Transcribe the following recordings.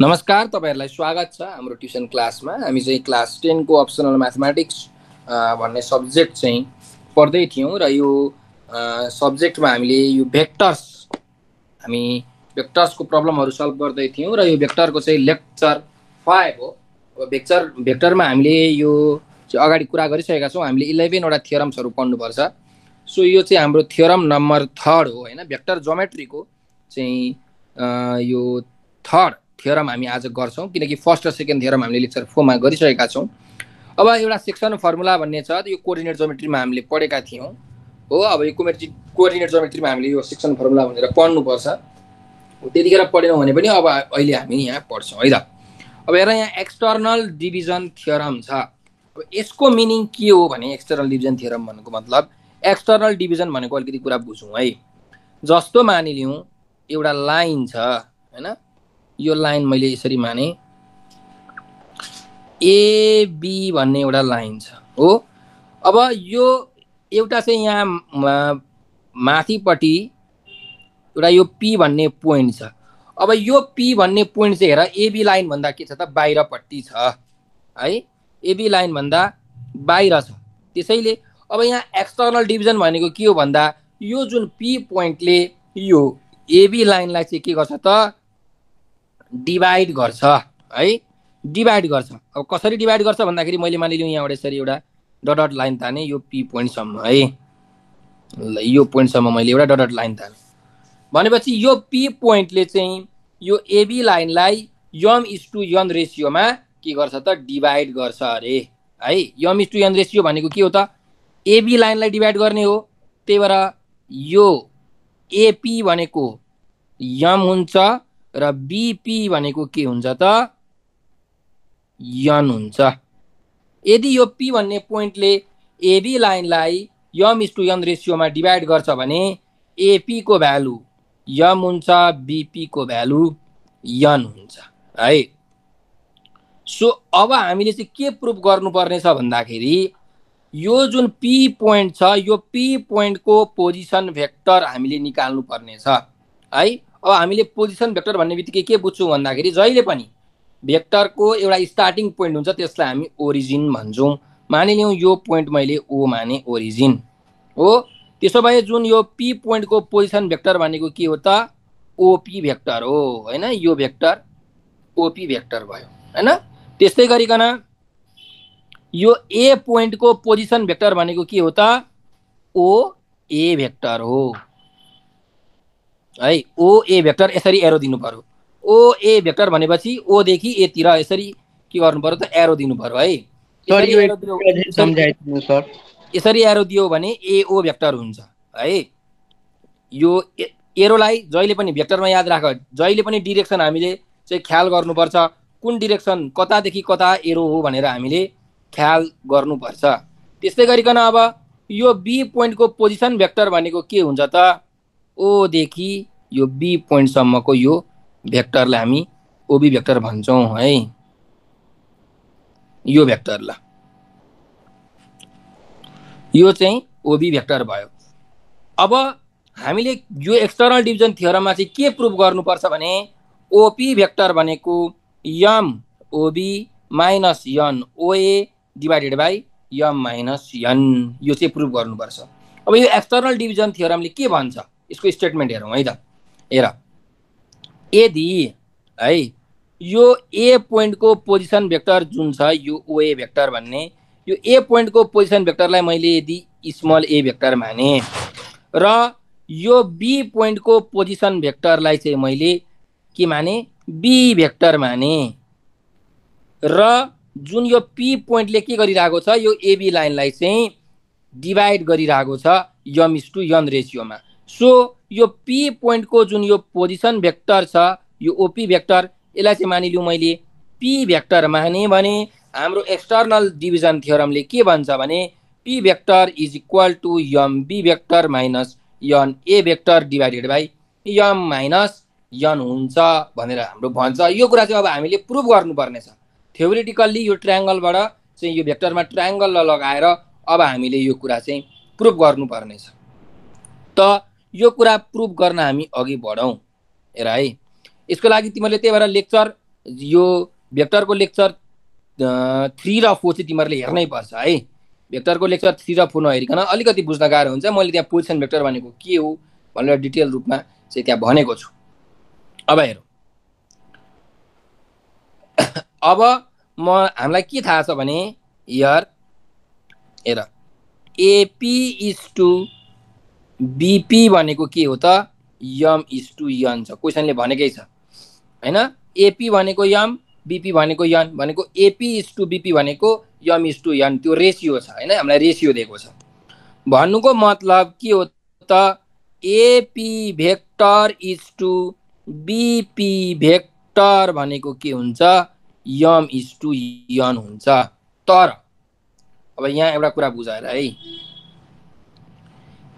नमस्कार, तपाईहरुलाई स्वागत छ हाम्रो ट्युसन क्लासमा। हामी चाहिँ क्लास 10 को अप्सनल म्याथमेटिक्स भन्ने सब्जेक्ट चाहिँ पढ्दै थियौं र यो सब्जेक्टमा हामीले यो हामी भेक्टर्सको प्रब्लमहरु सल्भ गर्दै थियौं र यो भेक्टरको चाहिँ लेक्चर 5 हो। भेक्टरमा हामीले यो चाहिँ अगाडि कुरा गरिसकेका छौं। हामीले 11 वटा थ्योरम्सहरु पढ्नु पर्छ। सो यो चाहिँ हाम्रो थ्योरम नम्बर 3 हो हैन। भेक्टर ज्योमेट्रीको चाहिँ यो थर्ड थ्योरम हामी आज गर्छौं, किनकि फर्स्ट र सेकेन्ड थ्योरम हामीले लेक्चर 4 मा गरिसकेका छौं। अब एउटा सेक्सन फर्मुला भन्ने छ, यो कोअर्डिनेट ज्योमेट्रीमा हामीले पढेका थियौं हो। अब यो कोअर्डिनेट ज्योमेट्रीमा हामीले यो सेक्सन फर्मुला भनेर पढ्नु पर्छ। त्यतिखेर पढेनौं भने पनि अब अहिले हामी यहाँ पढ्छौं है त। अब हेर, यहाँ एक्सटर्नल डिभिजन थ्योरम छ। अब यसको मिनिङ के हो भने एक्सटर्नल डिभिजन थ्योरम भनेको मतलब एक्सटर्नल डिभिजन भनेको अलिकति कुरा बुझौं है। जस्तो मानिलियौं एउटा लाइन छ हैन, यो लाइन मैले यसरी माने एबी भन्ने एउटा लाइन छ हो। अब यो एउटा चाहिँ यहाँ माथिपट्टि एउटा यो पी भन्ने पोइन्ट छ। अब यो पी भन्ने पोइन्ट चाहिँ हेर, एबी लाइन भन्दा के छ त बाहिरपट्टि छ है। एबी लाइन भन्दा बाहिर छ। त्यसैले अब यहाँ एक्सटर्नल डिभिजन भनेको के हो भन्दा यो जुन पी पोइन्टले यो एबी लाइनलाई चाहिँ के गर्छ त डिभाइड गर्छ है। डिभाइड गर्छ। अब कसरी डिभाइड गर्छ भन्दाखेरि मैले मानिलियौं यहाँबाट यसरी एउटा डट लाइन ताने यो पी पोइन्टसम्म है। ल यो पोइन्टसम्म मैले एउटा डट लाइन ताने भनेपछि यो पी पोइन्टले चाहिँ यो एबी लाइनलाई m:n रेशियोमा के गर्छ त डिभाइड गर्छ अरे है। m:n रेशियो भनेको के हो त एबी लाइनलाई डिभाइड गर्ने हो। त्यही भएर यो एपी भनेको m हुन्छ र बीपी भनेको के हुन्छ त n हुन्छ। यदि यो पी भन्ने पोइन्टले एबी लाइनलाई m:n रेशियोमा डिभाइड गर्छ भने एपी को भ्यालु m हुन्छ, बीपी को भ्यालु n हुन्छ है। सो अब हामीले चाहिँ के प्रुफ गर्नुपर्ने छ भन्दाखेरि यो जुन पी पोइन्ट छ यो पी पोइन्टको पोजिसन भेक्टर हामीले निकाल्नु पर्ने छ है। अब हामीले पोजिसन भेक्टर भन्ने बित्तिकै के बुझ्छौं भन्दाखेरि जहिले पनि भेक्टरको एउटा स्टार्टिङ पोइन्ट हुन्छ, त्यसलाई हामी ओरिजिन भन्छौं। मानिलियौं यो पोइन्ट मैले ओ माने ओरिजिन हो। त्यसो भए जुन यो पी पोइन्टको पोजिसन भेक्टर भनेको के हो त ओपी भेक्टर हो हैन। यो भेक्टर ओपी भेक्टर भयो हैन। त्यस्तै गरिकन यो ए पोइन्टको पोजिसन भेक्टर भनेको के हो त ओ ए भेक्टर हो है। ओ ए भेक्टर यसरी एरो दिनु पर्यो। ओ ए भेक्टर भनेपछि ओ देखि ए तिर यसरी के गर्नु पर्यो त एरो दिनु पर्यो है। यसरी एरो दियो भने ए ओ भेक्टर हुन्छ है। यो एरोलाई जहिले पनि भेक्टरमा याद राख, जहिले पनि डाइरेक्सन हामीले चाहिँ ख्याल गर्नुपर्छ। कुन डाइरेक्सन कतादेखि कता एरो हो भनेर हामीले ख्याल गर्नुपर्छ। त्यस्तै गरिकन अब यो बी पोइन्टको पोजिसन भेक्टर भनेको के हुन्छ त ओ देखि यो बी पोइन्टसम्मको यो भेक्टरलाई हामी ओबी भेक्टर भन्छौं है। यो भेक्टरलाई यो चाहिँ ओबी भेक्टर भयो। अब हामीले यो एक्सटर्नल डिभिजन थ्योरममा चाहिँ के प्रुफ गर्नुपर्छ भने ओपी भेक्टर भनेको m OB minus n OA divided by m minus n, यो चाहिँ प्रुफ गर्नुपर्छ। अब यो एक्सटर्नल डिभिजन थ्योरमले के भन्छ यसको स्टेटमेन्ट हेरौं है त। हेर, यदि है यो ए पोइन्टको पोजिसन भेक्टर जुन छ यो ओए भेक्टर भन्ने यो ए पोइन्टको पोजिसन भेक्टरलाई मैले यदि स्मल ए भेक्टर माने र यो बी पोइन्टको पोजिसन भेक्टरलाई चाहिँ मैले के माने बी भेक्टर माने र जुन यो पी पोइन्टले के गरिरहेको छ यो एबी लाइनलाई चाहिँ डिभाइड गरिरहेको छ m:n रेशियोमा। सो यो पी पोइन्टको जुन यो पोजिसन भेक्टर छ यो ओपी भेक्टर, यसलाई चाहिँ मानिलियौं मैले पी भेक्टर माने भने हाम्रो एक्सटर्नल डिभिजन थ्योरमले के भन्छ भने P vector is equal to m B vector minus n A vector divided by m minus n हुन्छ भनेर हाम्रो भन्छ। यो कुरा चाहिँ अब हामीले प्रुफ गर्नुपर्ने छ। थ्योरेटिकल्ली यो ट्रायंगलबाट चाहिँ यो भेक्टरमा ट्रायंगल लगाएर अब हामीले यो कुरा चाहिँ प्रुफ गर्नुपर्ने छ। त यो कुरा प्रुफ गर्न हामी अघि बढौं हेर है। यसको लागि तिमीले त्यही भएर लेक्चर यो भेक्टरको लेक्चर 3 र 4 चाहिँ तिमीहरूले हेर्नै पर्छ है। भेक्टरको लेक्चर 3 र 4 नहेरिकन अलिकति बुझ्न गाह्रो हुन्छ। मैले त्यहाँ पोजिसन भेक्टर भनेको के हो भनेर डिटेल रूपमा चाहिँ त्यहाँ भनेको छु। अब हेरौँ, अब हामीलाई के थाहा छ भने हेर एपी इज टु बीपी भनेको के हो त, यम इज टु यन छ। क्वेसनले भनेकै छ हैन। एपी भनेको यम, बीपी भनेको यन, भनेको एपी इज टु बीपी भनेको यम इज टु यन, त्यो रेसियो छ हैन, हामीलाई रेसियो दिएको छ। भन्नुको मतलब के हो त, AP vector is to BP vector भनेको के हुन्छ, यम इज टु यन हुन्छ। तर अब यहाँ एउटा कुरा बुझाएर है,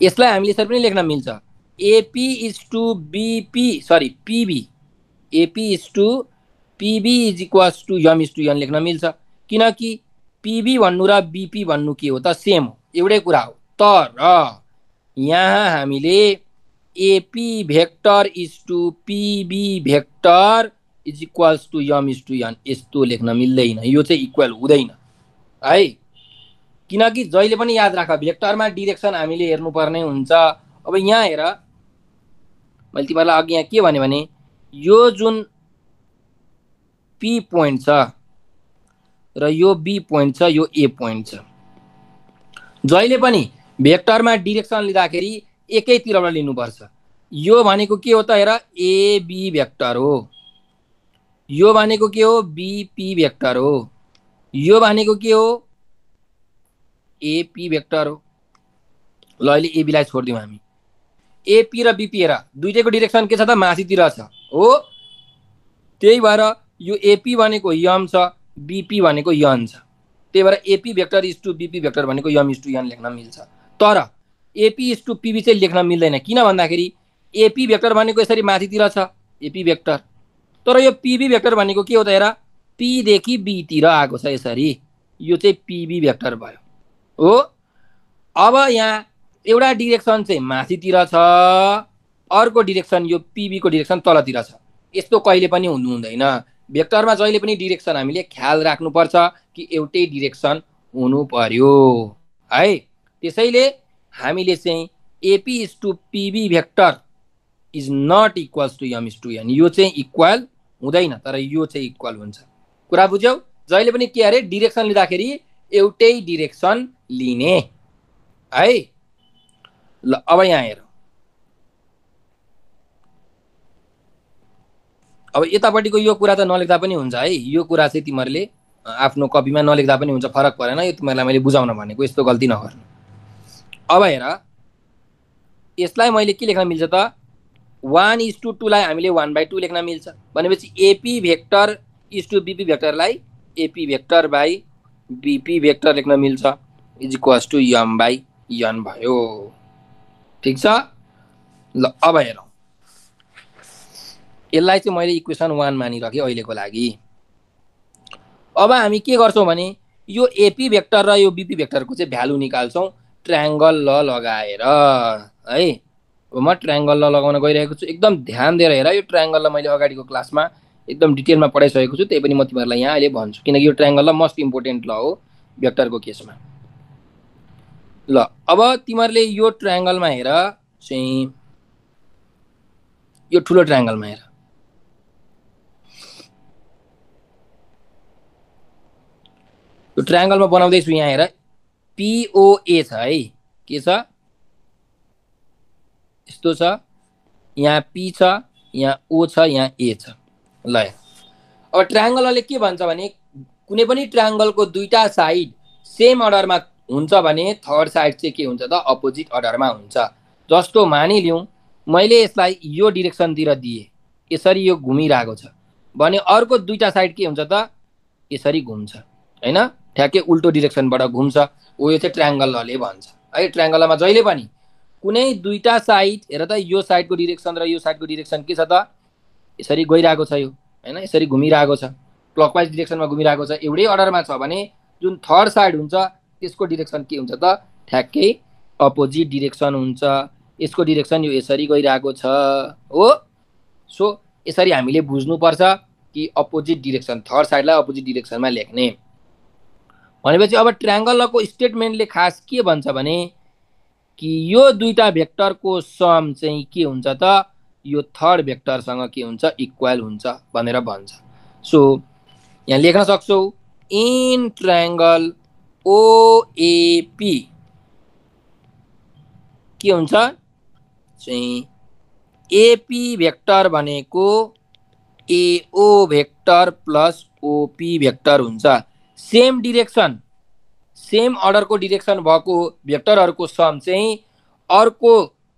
यसलाई हामीले यसरी पनि लेख्न मिल्छ, AP is to BP sorry PB, AP is to PB is equals to m is to n लेख्न मिल्छ। किनकि पीबी भन्नु र बीपी भन्नु के हो त, सेम हो, एउटै कुरा हो। तर यहाँ हामीले AP vector is to PB vector is equals to m is to n यस्तो लेख्न मिल्दैन, यो चाहिँ इक्वल हुँदैन है। किनकि जहिले पनि याद राख, भेक्टरमा डिरेक्सन हामीले हेर्नुपर्ने हुन्छ। अब यहाँ हेर, मैले तिमीहरूलाई अघि यहाँ के भने यो जुन पी पोइन्ट छ र यो बी पोइन्ट छ, यो ए पोइन्ट छ, जहिले पनि भेक्टरमा डिरेक्सन लिँदाखेरि एकैतिरबाट लिनुपर्छ। यो भनेको के हो त हेर, एबी भेक्टर हो, यो भनेको के हो, बीपी भेक्टर हो, यो भनेको के हो, एपी भेक्टर हो। ल अहिले एबीलाई छोडिदिउँ हामी। एपी र बीपी हेर, दुईटैको डिरेक्सन के छ त, माथितिर छ हो। त्यही भएर यो एपी भनेको यम छ, बीपी भनेको यन छ। त्यही भएर AP vector is to BP vector भनेको यम इज टु यन लेख्न मिल्छ। तर एपी इज टू पीबी चाहिँ लेख्न मिल्दैन। किन भन्दाखेरि एपी भेक्टर भनेको यसरी माथितिर छ एपी भेक्टर, तर यो पीबी भेक्टर भनेको के हो त हेर, पी देखि बी तिर आएको छ यसरी, यो चाहिँ पीबी भेक्टर भयो हो। अब यहाँ एउटा डिरेक्सन चाहिँ माथितिर छ, अर्को डिरेक्सन यो पीबी को डिरेक्सन तलतिर छ। यस्तो कहिले पनि हुनु हुँदैन। भेक्टरमा जहिले पनि डिरेक्सन हामीले ख्याल राख्नुपर्छ कि एउटै डिरेक्सन हुनु पर्यो है। त्यसैले हामीले चाहिँ AP is to PB vector is not equals to m is to n, यो चाहिँ इक्वल हुँदैन, तर यो चाहिँ इक्वल हुन्छ। कुरा बुझ्यौ? जहिले पनि के अरे, डिरेक्सन लिँदाखेरि एउटै डिरेक्सन लिने है। ल अब यहाँ हेर, अब यतापट्टिको यो कुरा त नलेख्दा पनि हुन्छ है। यो कुरा चाहिँ तिमीहरूले आफ्नो कपीमा नलेख्दा पनि हुन्छ, फरक परेन। यो तिमीहरूलाई मैले बुझाउन भनेको, यस्तो गल्ती नगर्नु। अब हेर, यसलाई मैले के लेख्न मिल्छ त, 1:2 लाई हामीले 1/2 लेख्न मिल्छ। भनेपछि AP vector is to BP भेक्टरलाई AP vector by BP vector लेख्न मिल्छ, is equals to M by N भयो। ठिक छ? ल अब हेरौँ, यसलाई चाहिँ मैले इक्वेसन 1 मानिराखेँ अहिलेको लागि। अब हामी के गर्छौँ भने यो एपी भेक्टर र यो बीपी भेक्टरको चाहिँ भ्यालु निकाल्छौँ ट्रायंगल ल लगाएर है। म ट्रायंगल ल लगाउन गइरहेको छु, एकदम ध्यान दिएर हेर। यो ट्रायंगल ल मैले अगाडिको क्लासमा एकदम डिटेलमा पढाइसकेको छु, त्यही पनि म तिमीहरूलाई यहाँ अहिले भन्छु, किनकि यो ट्रायंगल ल मस्ट इम्पोर्टेन्ट ल हो भेक्टरको केसमा। ल अब तिमीहरूले यो ट्रायंगलमा हेर चाहिँ, यो ठुलो ट्रायंगलमा हेर, यो ट्रायंगलमा बनाउँदैछु। यहाँ हेर, पिओए छ है, के छ यस्तो छ, यहाँ पी छ, यहाँ ओ छ, यहाँ ए छ। ल अब ट्रायंगलले के भन्छ भने कुनै पनि ट्रायंगलको दुईटा साइड सेम अर्डरमा हुन्छ भने थर्ड साइड चाहिँ के हुन्छ त, अपोजिट अर्डरमा हुन्छ। जस्तो मानिलिउँ मैले यसलाई यो डिरेक्सनतिर दिए, यसरी यो घुमिरहेको छ भने अर्को दुईटा साइड के हुन्छ त, यसरी घुम्छ हैन, ठ्याक्कै उल्टो डिरेक्सनबाट घुम्छ। ओ यो चाहिँ ट्रायंगल लले भन्छ है। ट्रायंगलमा जहिले पनि कुनै दुईटा साइड हेर त, यो साइडको डिरेक्सन र यो साइडको डिरेक्सन के छ त, यसरी गइरहेको छ यो हैन, यसरी घुमिरहेको छ, क्लकवाइज डिरेक्सनमा घुमिरहेको छ। एउटै अर्डरमा छ भने जुन थर्ड साइड हुन्छ त्यसको डिरेक्सन के हुन्छ त, ठ्याक्कै अपोजिट डिरेक्सन हुन्छ। यसको डिरेक्सन यो यसरी गइरहेको छ हो। सो यसरी हामीले बुझ्नुपर्छ। कि अपोजिट डिरेक्सन, थर्ड साइडलाई अपोजिट डिरेक्सनमा लेख्ने भनेपछि अब ट्रायंगलको स्टेटमेन्टले खास के भन्छ भने कि यो दुईटा भेक्टरको सम चाहिँ के हुन्छ त यो थर्ड भेक्टरसँग के हुन्छ इक्वल हुन्छ भनेर भन्छ। सो यहाँ लेख्न सक्छौ इन ट्रायंगल ओएपी के हुन्छ चाहिँ एपी भेक्टर भनेको एओ भेक्टर प्लस ओपी भेक्टर हुन्छ। सेम डिरेक्सन सेम अर्डरको डिरेक्सन भएको भेक्टरहरूको सम चाहिँ अर्को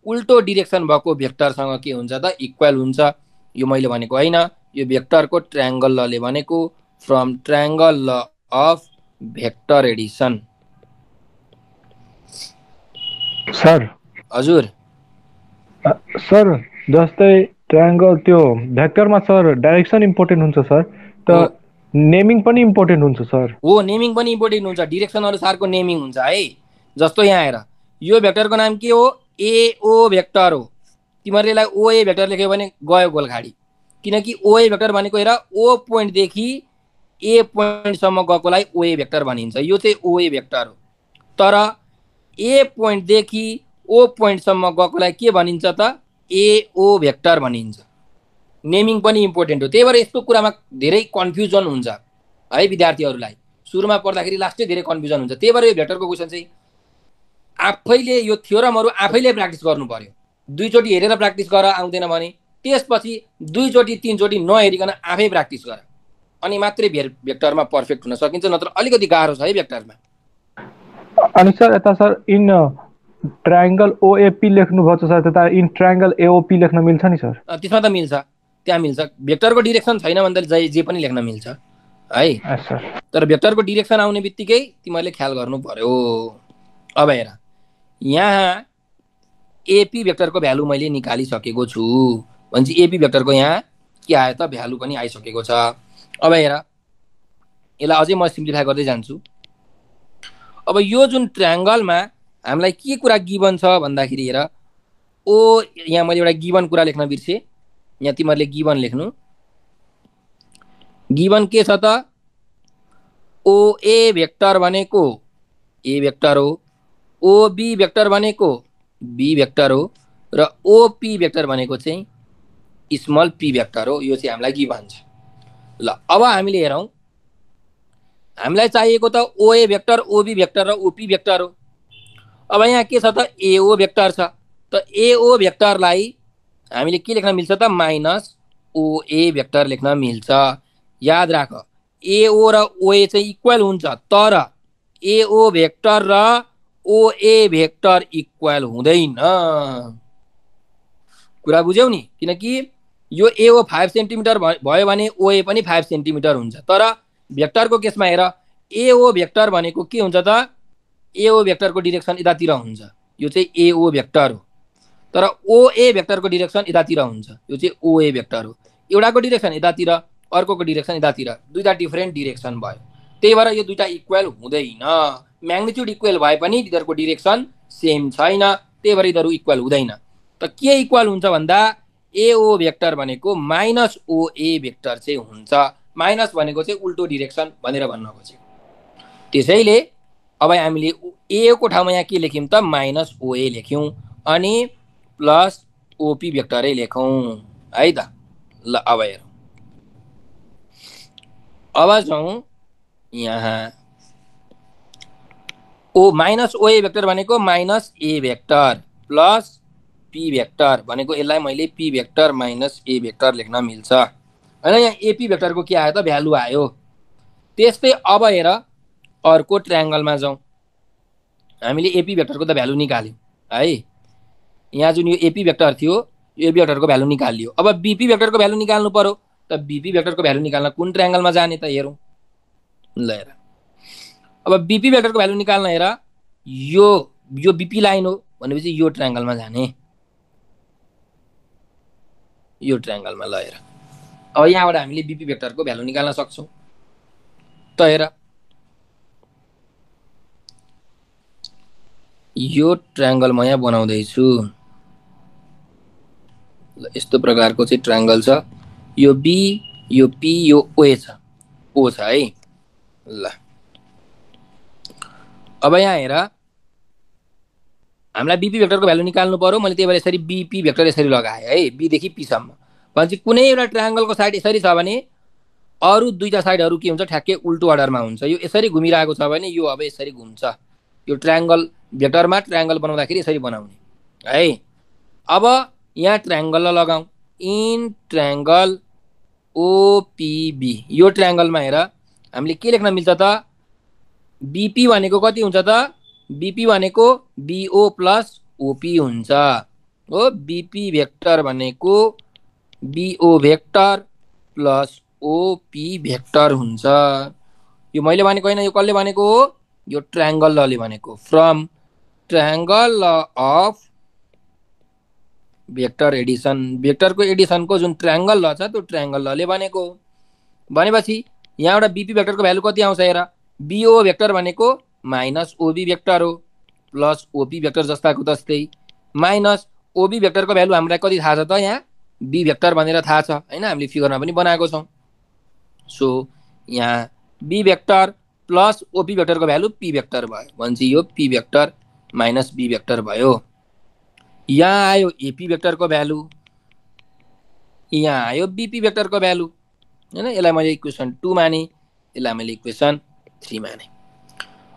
उल्टो डिरेक्सन भएको भेक्टरसँग के हुन्छ त इक्वल हुन्छ। यो मैले भनेको होइन, यो भेक्टरको ट्रायंगल लले भनेको from triangle law of vector Edison. Sir हजुर सर जस्तै ट्रायंगल त्यो भेक्टरमा सर डाइरेक्सन इम्पोर्टेन्ट हुन्छ सर, त नेमिङ पनि इम्पोर्टेन्ट हुन्छ सर। हो नेमिङ पनि इम्पोर्टेन्ट हुन्छ, डिरेक्सन अनुसारको नेमिङ हुन्छ है। जस्तो यहाँ हेर यो भेक्टरको नाम के हो एओ भेक्टर हो, तिमीहरूले यसलाई ओए भेक्टर लेख्यो भने गयो गोलखाडी, किनकि ओए भेक्टर भनेको हेर ओ पोइन्टदेखि ए पोइन्टसम्म गएकोलाई ओए भेक्टर भनिन्छ। यो चाहिँ ओए भेक्टर हो, तर ए पोइन्टदेखि ओ पोइन्टसम्म गएकोलाई के भनिन्छ त एओ भेक्टर भनिन्छ। नेमिङ पनि इम्पोर्टेन्ट हो, त्यही भएर यस्तो कुरामा धेरै कन्फ्युजन हुन्छ है विद्यार्थीहरूलाई, सुरुमा पढ्दाखेरि लास्टै धेरै कन्फ्युजन हुन्छ। त्यही भएर यो भेक्टरको क्वेसन चाहिँ आफैले यो थ्योरमहरू आफैले प्र्याक्टिस गर्नु पर्यो। दुईचोटि हेरेर प्र्याक्टिस गर आउँदैन भने त्यसपछि दुईचोटि तीनचोटि नहेरिकन आफै प्र्याक्टिस गर, अनि मात्रै भेक्टरमा पर्फेक्ट हुन सकिन्छ, नत्र अलिकति गाह्रो छ है भेक्टरमा। अनि सर यता सर इन ट्रायंगल ओएपी लेख्नु भएको छ सर, त्यता इन ट्रायंगल एओपी लेख्न मिल्छ नि सर? त्यसमा त मिल्छ, त्यहाँ मिल्छ। भेक्टरको डिरेक्सन छैन भन्दा जे पनि लेख्न मिल्छ है सर, तर भेक्टरको डिरेक्सन आउने बित्तिकै तिमीहरूले ख्याल गर्नु पर्यो। अब हेर यहाँ एपी भेक्टरको भ्यालु मैले निकालिसकेको छु भनेपछि एपी भेक्टरको यहाँ के आयो त भ्यालु पनि आइसकेको छ। अब हेर यसलाई अझै म सिम्प्लिफाई गर्दै जान्छु। अब यो जुन ट्रायंगलमा हामीलाई के कुरा गिभन छ भन्दाखेरि हेर ओ, यहाँ मैले एउटा गिभन कुरा लेख्न बिर्सेँ, यहाँ तिमीहरूले गिभन लेख्नु। गिभन के छ त ओए भेक्टर भनेको ए भेक्टर हो, ओबी भेक्टर भनेको बी भेक्टर हो, र ओपी भेक्टर भनेको चाहिँ स्मल पी भेक्टर हो। यो चाहिँ हामीलाई गिभन छ। ल अब हामीले हेरौँ, हामीलाई चाहिएको त ओए भेक्टर ओबी भेक्टर र ओपी भेक्टर हो। अब यहाँ के छ त एओ भेक्टर छ, त एओ भेक्टरलाई हामीले के लेख्न मिल्छ त माइनस ओए भेक्टर लेख्न मिल्छ। याद राख एओ र ओए चाहिँ इक्वल हुन्छ, तर एओ भेक्टर र ओए भेक्टर इक्वल हुँदैन। कुरा बुझ्यौ नि? किनकि यो एओ 5 सेन्टिमिटर भयो भने ओए पनि 5 सेन्टिमिटर हुन्छ, तर भेक्टरको केसमा हेर एओ भेक्टर भनेको के हुन्छ त एओ भेक्टरको डिरेक्सन यतातिर हुन्छ, यो चाहिँ एओ भेक्टर हो, तर ओए भेक्टरको डिरेक्सन यतातिर हुन्छ, यो चाहिँ ओए भेक्टर हो। एउटाको डिरेक्सन यतातिर अर्कोको डिरेक्सन यतातिर, दुईटा डिफरेन्ट डिरेक्सन भयो, त्यही भएर यो दुईटा इक्वल हुँदैन। म्याग्निट्युड इक्वल भए पनि यिनीहरूको डिरेक्सन सेम छैन, त्यही भएर यिनीहरू इक्वल हुँदैन। त के इक्वल हुन्छ भन्दा एओ भेक्टर भनेको माइनस ओए भेक्टर चाहिँ हुन्छ। माइनस भनेको चाहिँ उल्टो डिरेक्सन भनेर भन्न खोजेको। त्यसैले अब हामीले ए को ठाउँमा यहाँ के लेख्यौँ त माइनस ओए लेख्यौँ, अनि प्लस ओपी भेक्टरै लेखौँ है त। ल अब हेरौँ, अब जाउँ यहाँ ओ माइनस ओए भेक्टर भनेको minus A vector plus P vector भनेको यसलाई मैले P vector minus A vector लेख्न मिल्छ होइन। यहाँ एपी भेक्टरको के आयो त भ्यालु आयो। त्यस्तै अब हेर अर्को ट्रायंगलमा जाउँ, हामीले एपी भेक्टरको त भ्यालु निकाल्यौँ है। यहाँ जुन यो एपी भेक्टर थियो यो एपी भेक्टरको भ्यालु निकालियो। अब बीपी भेक्टरको भ्यालु निकाल्नु पर्यो, त बीपी भेक्टरको भ्यालु निकाल्न कुन ट्रायंगलमा जाने त हेरौँ। ल हेर अब बीपी भेक्टरको भ्यालु निकाल्न हेर यो बीपी लाइन हो भनेपछि यो ट्रायंगलमा जाने, यो ट्रायंगलमा। ल हेर अब यहाँबाट हामीले बीपी भेक्टरको भ्यालु निकाल्न सक्छौँ। त हेर यो ट्रायंगल म यहाँ बनाउँदैछु। ल यस्तो प्रकारको चाहिँ ट्रायंगल छ, यो बी यो पी यो ओ छ, ओ छ है। ल अब यहाँ हेर, हामीलाई बीपी भेक्टरको भ्यालु निकाल्नु पर्यो। मैले त्यही भएर यसरी बीपी भेक्टर यसरी लगाएँ है, बी देखि पी सम्म। भनेपछि कुनै एउटा ट्रायंगलको साइड यसरी छ भने अरू दुईटा साइडहरू के हुन्छ, ठ्याक्कै उल्टो अर्डरमा हुन्छ। यो यसरी घुमिरहेको छ भने यो अब यसरी घुम्छ। यो ट्रायंगल भेक्टरमा ट्रायंगल बनाउँदाखेरि यसरी बनाउने है। अब यहाँ ट्रायंगल लगाऊ, इन ट्रायंगल ओपीबी। यो ट्रायंगलमा हेर हामीले के लेख्न मिल्छ त, बीपी भनेको कति हुन्छ त, बीपी भनेको बीओ प्लस ओपी हुन्छ हो। बीपी भेक्टर भनेको BO vector plus OP vector हुन्छ। यो मैले भनेको होइन, यो कसले भनेको हो, यो ट्रायंगल लले भनेको। From triangle law of vector addition, भेक्टरको एडिसनको जुन ट्रायंगल ल छ त्यो ट्रायंगल लले भनेको। भनेपछि यहाँ एउटा बीपी भेक्टरको भ्यालु कति आउँछ हेर, बीओ भेक्टर भनेको माइनस ओबी भेक्टर हो, प्लस ओपी भेक्टर जस्ताको तस्तै, माइनस ओबी भेक्टरको भ्यालु हामीलाई कति थाहा छ त, यहाँ बी भेक्टर भनेर थाहा छ हैन, हामीले फिगरमा पनि बनाएको छौँ। सो यहाँ बी भेक्टर प्लस ओपी भेक्टरको भ्यालु पी भेक्टर भयो। भनेपछि यो P vector minus B vector भयो। यहाँ आयो एपी भेक्टरको भ्यालु, यहाँ आयो बीपी भेक्टरको भ्यालु हैन। यसलाई मैले इक्वेसन 2 माने, यसलाई मैले इक्वेसन 3 माने।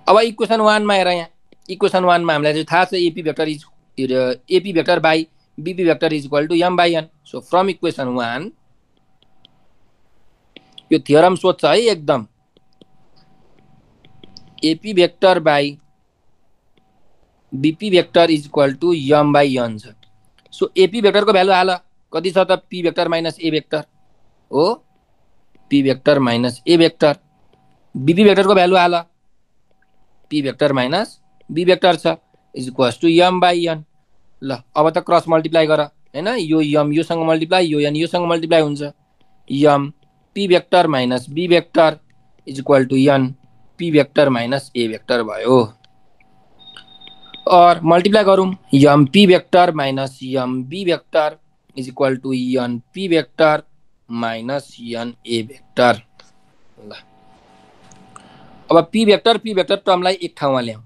अब इक्वेसन 1 मा हेर, यहाँ इक्वेसन 1 मा हामीलाई चाहिँ थाहा छ AP vector by BP vector is equal to M by N. So from equation 1 यो थ्योरम सोध्छ है एकदम, AP vector by BP vector is equal to M by N छ। सो एपी भेक्टरको भ्यालु हाल कति छ त, P vector minus A vector हो, P vector minus A vector. BP भेक्टरको भ्यालु हाल P vector minus B vector छ, is equal to M by an. ल अब त क्रस मल्टिप्लाई गर हैन, यो एम योसँग मल्टिप्लाई, यो एन योसँग मल्टिप्लाई हुन्छ। M P vector minus B vector is equal to n P vector minus A vector भयो। और मल्टिप्लाई गरौँ, m P vector minus m B vector is equal to n P vector minus n A vector. ल अब P vector टर्मलाई एक ठाउँमा ल्याऊ,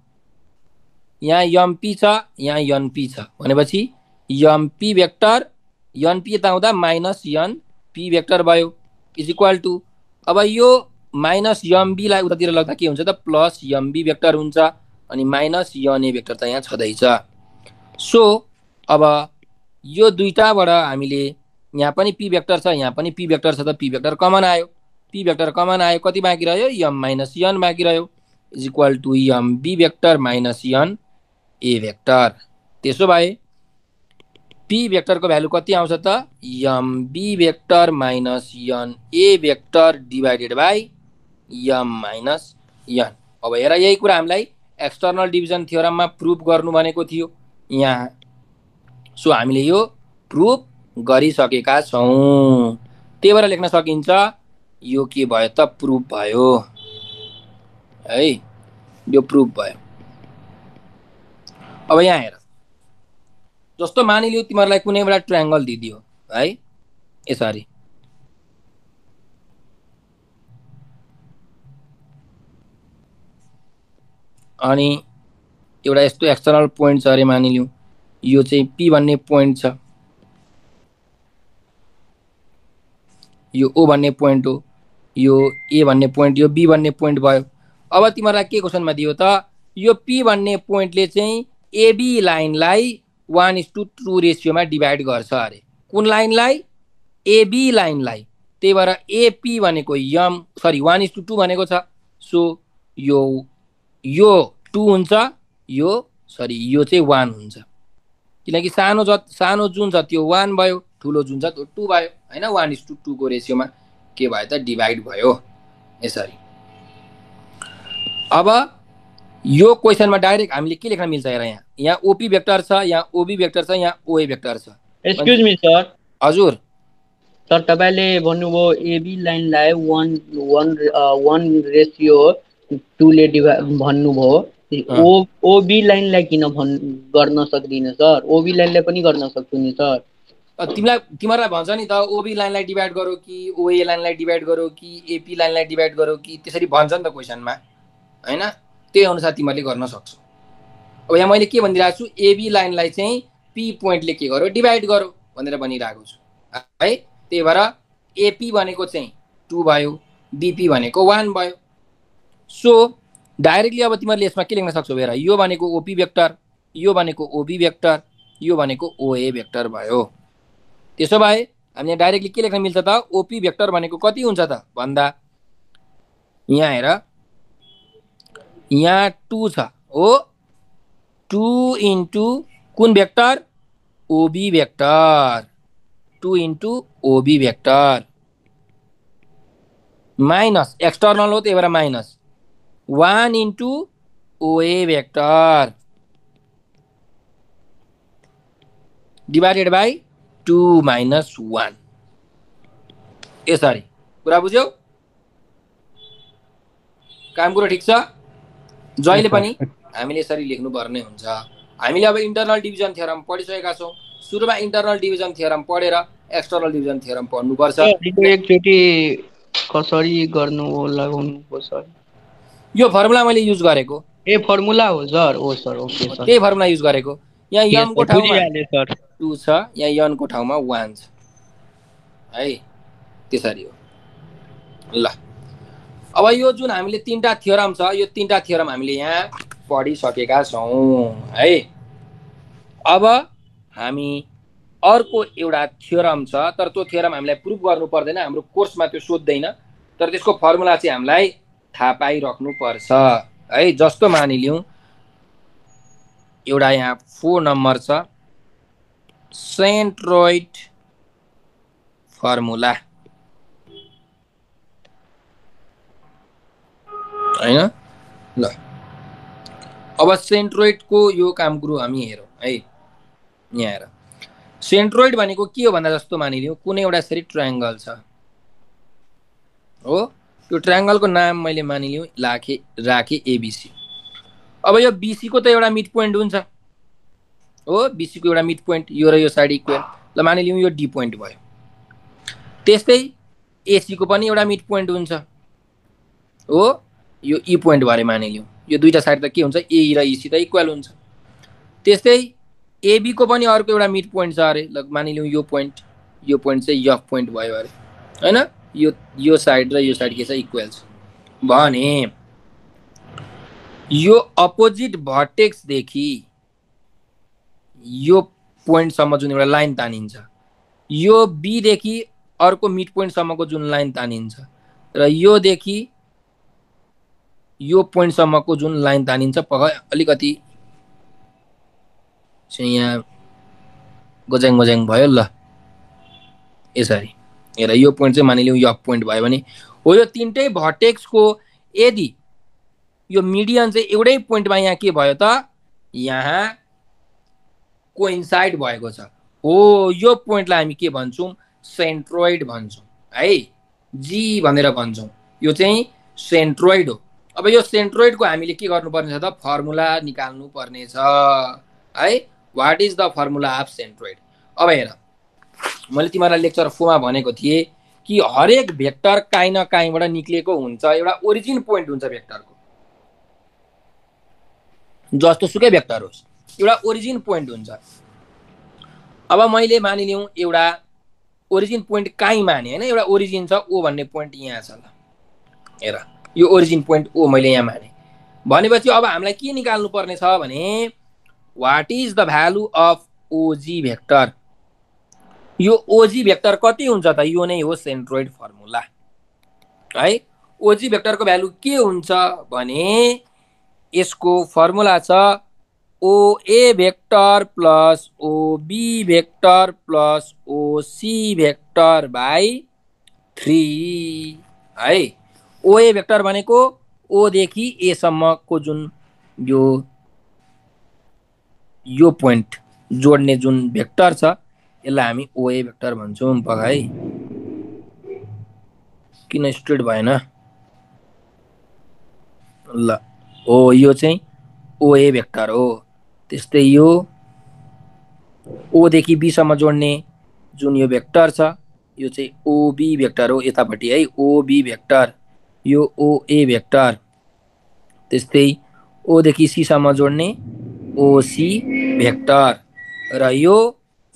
यहाँ MP छ, यहाँ एनपी छ, भनेपछि एमपी भेक्टर एनपी यता आउँदा माइनस एनपी भेक्टर भयो इज इक्वल टु, अब यो माइनस एमबीलाई उतातिर लग्दा के हुन्छ त, प्लस एमबी भेक्टर हुन्छ, अनि माइनस एनए भेक्टर त यहाँ छँदैछ। सो अब यो दुईटाबाट हामीले यहाँ पनि पी भेक्टर छ, यहाँ पनि पी भेक्टर छ, त पी भेक्टर कमन आयो, पी भेक्टर कमन आयो, कति बाँकी रह्यो, एम माइनस एन बाँकी रह्यो is equal to m B vector minus n A vector. त्यसो भए पी भेक्टरको भ्यालु कति आउँछ त, m B vector minus n A vector divided by m minus n. अब हेर यही कुरा हामीलाई एक्सटर्नल डिभिजन थ्योरममा प्रुफ गर्नु भनेको थियो यहाँ। सो हामीले यो प्रुफ गरिसकेका छौँ, त्यही भएर लेख्न सकिन्छ यो के भयो त, प्रुफ भयो है, यो प्रुफ भयो। अब यहाँ हेर, जस्तो मानिलियो तिमीहरूलाई कुनै एउटा ट्रायंगल दिदियो है यसरी, अनि एउटा यस्तो एक्सटर्नल पोइन्ट छ अरे मानिलियो, यो चाहिँ पी भन्ने पोइन्ट छ, यो ओ भन्ने पोइन्ट हो, यो ए भन्ने पोइन्ट, यो बी भन्ने पोइन्ट भयो। अब तिमीहरूलाई के क्वेसनमा दियो त, यो पी भन्ने पोइन्टले चाहिँ एबी लाइनलाई 1:2 रेसियोमा डिभाइड गर्छ अरे। कुन लाइनलाई, एबी लाइनलाई। त्यही भएर एपी भनेको एम 1:2 भनेको छ। सो यो 2 हुन्छ, यो चाहिँ 1 हुन्छ, किनकि सानो जुन छ त्यो 1 भयो, ठुलो जुन छ त्यो 2 भयो हैन। 1:2 को रेसियोमा के भयो त, डिभाइड भयो यसरी। अब यो क्वेसनमा डाइरेक्ट हामीले के लेख्न मिल्छ हेर, यहाँ ओपी भेक्टर छ, यहाँ ओबी भेक्टर छ, यहाँ ओए भेक्टर छ। Excuse me sir. हजुर सर, तपाईले भन्नुभयो एबी लाइनलाई 1:2 ले भन्नुभयो, ओबी लाइनलाई किन गर्न सक्दिन सर? ओबी लाइनलाई पनि गर्न सक्छु नि सर। तिमीहरूलाई भन्छ नि त ओबी लाइनलाई डिभाइड गरौ कि ओए लाइनलाई डिभाइड गरौ कि एपी लाइनलाई डिभाइड गरौ कि त्यसरी भन्छ नि त क्वेसनमा हैन त्यही अनुसार तिमीहरूले गर्न सक्छौ। अब यहाँ मैले के भनिरहेको छु एबी लाइनलाई चाहिँ पी पोइन्टले के गर्यो डिभाइड गर्यो भनेर भनिरहेको छु है। त्यही भएर एपी भनेको चाहिँ 2 भयो बीपी भनेको 1 भयो। सो डाइरेक्टली अब तिमीहरूले यसमा के लेख्न सक्छौ हेर यो भनेको ओपी भेक्टर यो भनेको ओबी भेक्टर यो भनेको ओए भेक्टर भयो। त्यसो भए हामीले डाइरेक्टली के लेख्न मिल्छ त ओपी भेक्टर भनेको कति हुन्छ त भन्दा यहाँ हेर यहाँ 2 छ हो 2 इन्टु कुन भेक्टर ओबी भेक्टर 2 इन्टु ओबी भेक्टर माइनस एक्सटर्नल हो त्यही भएर माइनस 1 इन्टु ओए भेक्टर डिभाइडेड बाई 2 माइनस 1 यसरी कुरा बुझ्यौ काम कुरो ठिक छ। जहिले पनि हामीले यसरी लेख्नु पर्ने हुन्छ। हामीले अब इन्टरनल डिभिजन थ्योरम पढिसकेका छौं। सुरुमा इन्टरनल डिभिजन थ्योरम पढेर एक्सटर्नल डिभिजन थ्योरम पढ्नु पर्छ। एकचोटी कसरी गर्नु हो लगाउनु पर्छ यो फर्मुला मैले युज गरेको ए फर्मुला हो सर ओ सर ओके सर त्यही फर्मुला युज गरेको। यहाँ Yes, m को sir, ठाउँमा बुझिहालेँ सर 2 छ यहाँ n को ठाउँमा 1 छ है त्यसरी हो ल। अब यो जुन हामीले तीनटा थ्योरम छ यो तीनटा थ्योरम हामीले यहाँ पढिसकेका छौं है। अब हामी अर्को एउटा थ्योरम छ तर त्यो थ्योरम हामीलाई प्रुफ गर्नु पर्दैन हाम्रो कोर्समा त्यो सोध्दैन तर त्यसको फर्मुला चाहिँ हामीलाई थाहा पाइराख्नु पर्छ है। जस्तो मानिलियौं एउटा यहाँ 4 नम्बर छ सेन्ट्रोइड फर्मुला हैन ल। अब सेन्ट्रोइडको यो काम कुरो हामी हेरौं है। यहाँ हेर सेन्ट्रोइड भनेको के हो भन्दा जस्तो मानिलियौं कुनै एउटा यसरी ट्रायंगल छ हो त्यो ट्रायंगलको नाम मैले मानिलियौं राखे एबीसी। अब यो बीसी को त एउटा मिड पोइन्ट हुन्छ हो बीसी को एउटा मिड पोइन्ट यो र यो साइड इक्वल ल मानिलियौं यो डी पोइन्ट भयो। त्यस्तै एसी को पनि एउटा मिड पोइन्ट हुन्छ हो यो ई पोइन्ट भरे मानिलियौं यो दुईटा साइड त के हुन्छ ए र इसी त इक्वल हुन्छ। त्यस्तै एबी को पनि अर्को एउटा मिड पोइन्ट छ अरे ल मानिलियौं यो पोइन्ट चाहिँ एफ पोइन्ट भयो अरे हैन यो साइड र यो साइड के छ इक्वल छ भने यो अपोजिट भर्टेक्स देखि यो पोइन्ट सम्म जुन एउटा लाइन तानिन्छ यो बी देखि अर्को मिड पोइन्ट सम्मको जुन लाइन तानिन्छ र यो देखि यो पोइन्ट सम्मको जुन लाइन तानिन्छ अलिकति चाहिँ यहाँ गज्याङ गज्याङ भयो ल यसरी हेर यो पोइन्ट चाहिँ मानिलियौं यो पोइन्ट भयो भने हो यो तीनटै भर्टेक्सको यदि यो मिडियन चाहिँ एउटै पोइन्टमा यहाँ के भयो त यहाँ कोइन्साइड भएको छ हो यो पोइन्टलाई हामी के भन्छौं सेन्ट्रोइड भन्छौं है जी भनेर भन्छौं यो चाहिँ सेन्ट्रोइड हो। अब यो सेन्ट्रोइडको हामीले के गर्नुपर्ने छ त फर्मुला निकाल्नु पर्ने छ है। What is the formula of centroid. अब हेर मैले तिमीलाई लेक्चर 4 मा भनेको थिए कि हरेक भेक्टर काहीँ न काहीँबाट निक्लेको हुन्छ एउटा ओरिजिन पोइन्ट हुन्छ भेक्टरको जस्तो सुकै भेक्टर होस् एउटा ओरिजिन पोइन्ट हुन्छ। अब मैले मानिलियौं एउटा ओरिजिन पोइन्ट काहीँ माने हैन एउटा ओरिजिन छ ओ भन्ने पोइन्ट यहाँ छ ल हेर यो ओरिजिन पोइन्ट ओ मैले यहाँ माने भनेपछि अब हामीलाई के निकाल्नु पर्ने छ भने what is the value of ओजी भेक्टर। यो ओजी भेक्टर कति हुन्छ त यो नै हो सेन्ट्रोइड फर्मुला है। ओजी भेक्टरको भ्यालु के हुन्छ भने यसको फर्मुला छ OA vector plus OB vector plus OC vector by 3 है। ओए भेक्टर भनेको ओ देखि ए सम्मको जुन यो पोइन्ट जोड्ने जुन भेक्टर छ यसलाई हामी ओए भेक्टर भन्छौं पक्का है। किन स्ट्रेट भएन ल हो यो चाहिँ ओए भेक्टर हो। त्यस्तै यो ओ देखि बी सम्म जोड्ने जुन यो भेक्टर छ यो चाहिँ ओबी भेक्टर हो यतापट्टि है ओबी भेक्टर यो ओए भेक्टर त्यस्तै ओ देखि सी सम्म जोड्ने ओसी भेक्टर र यो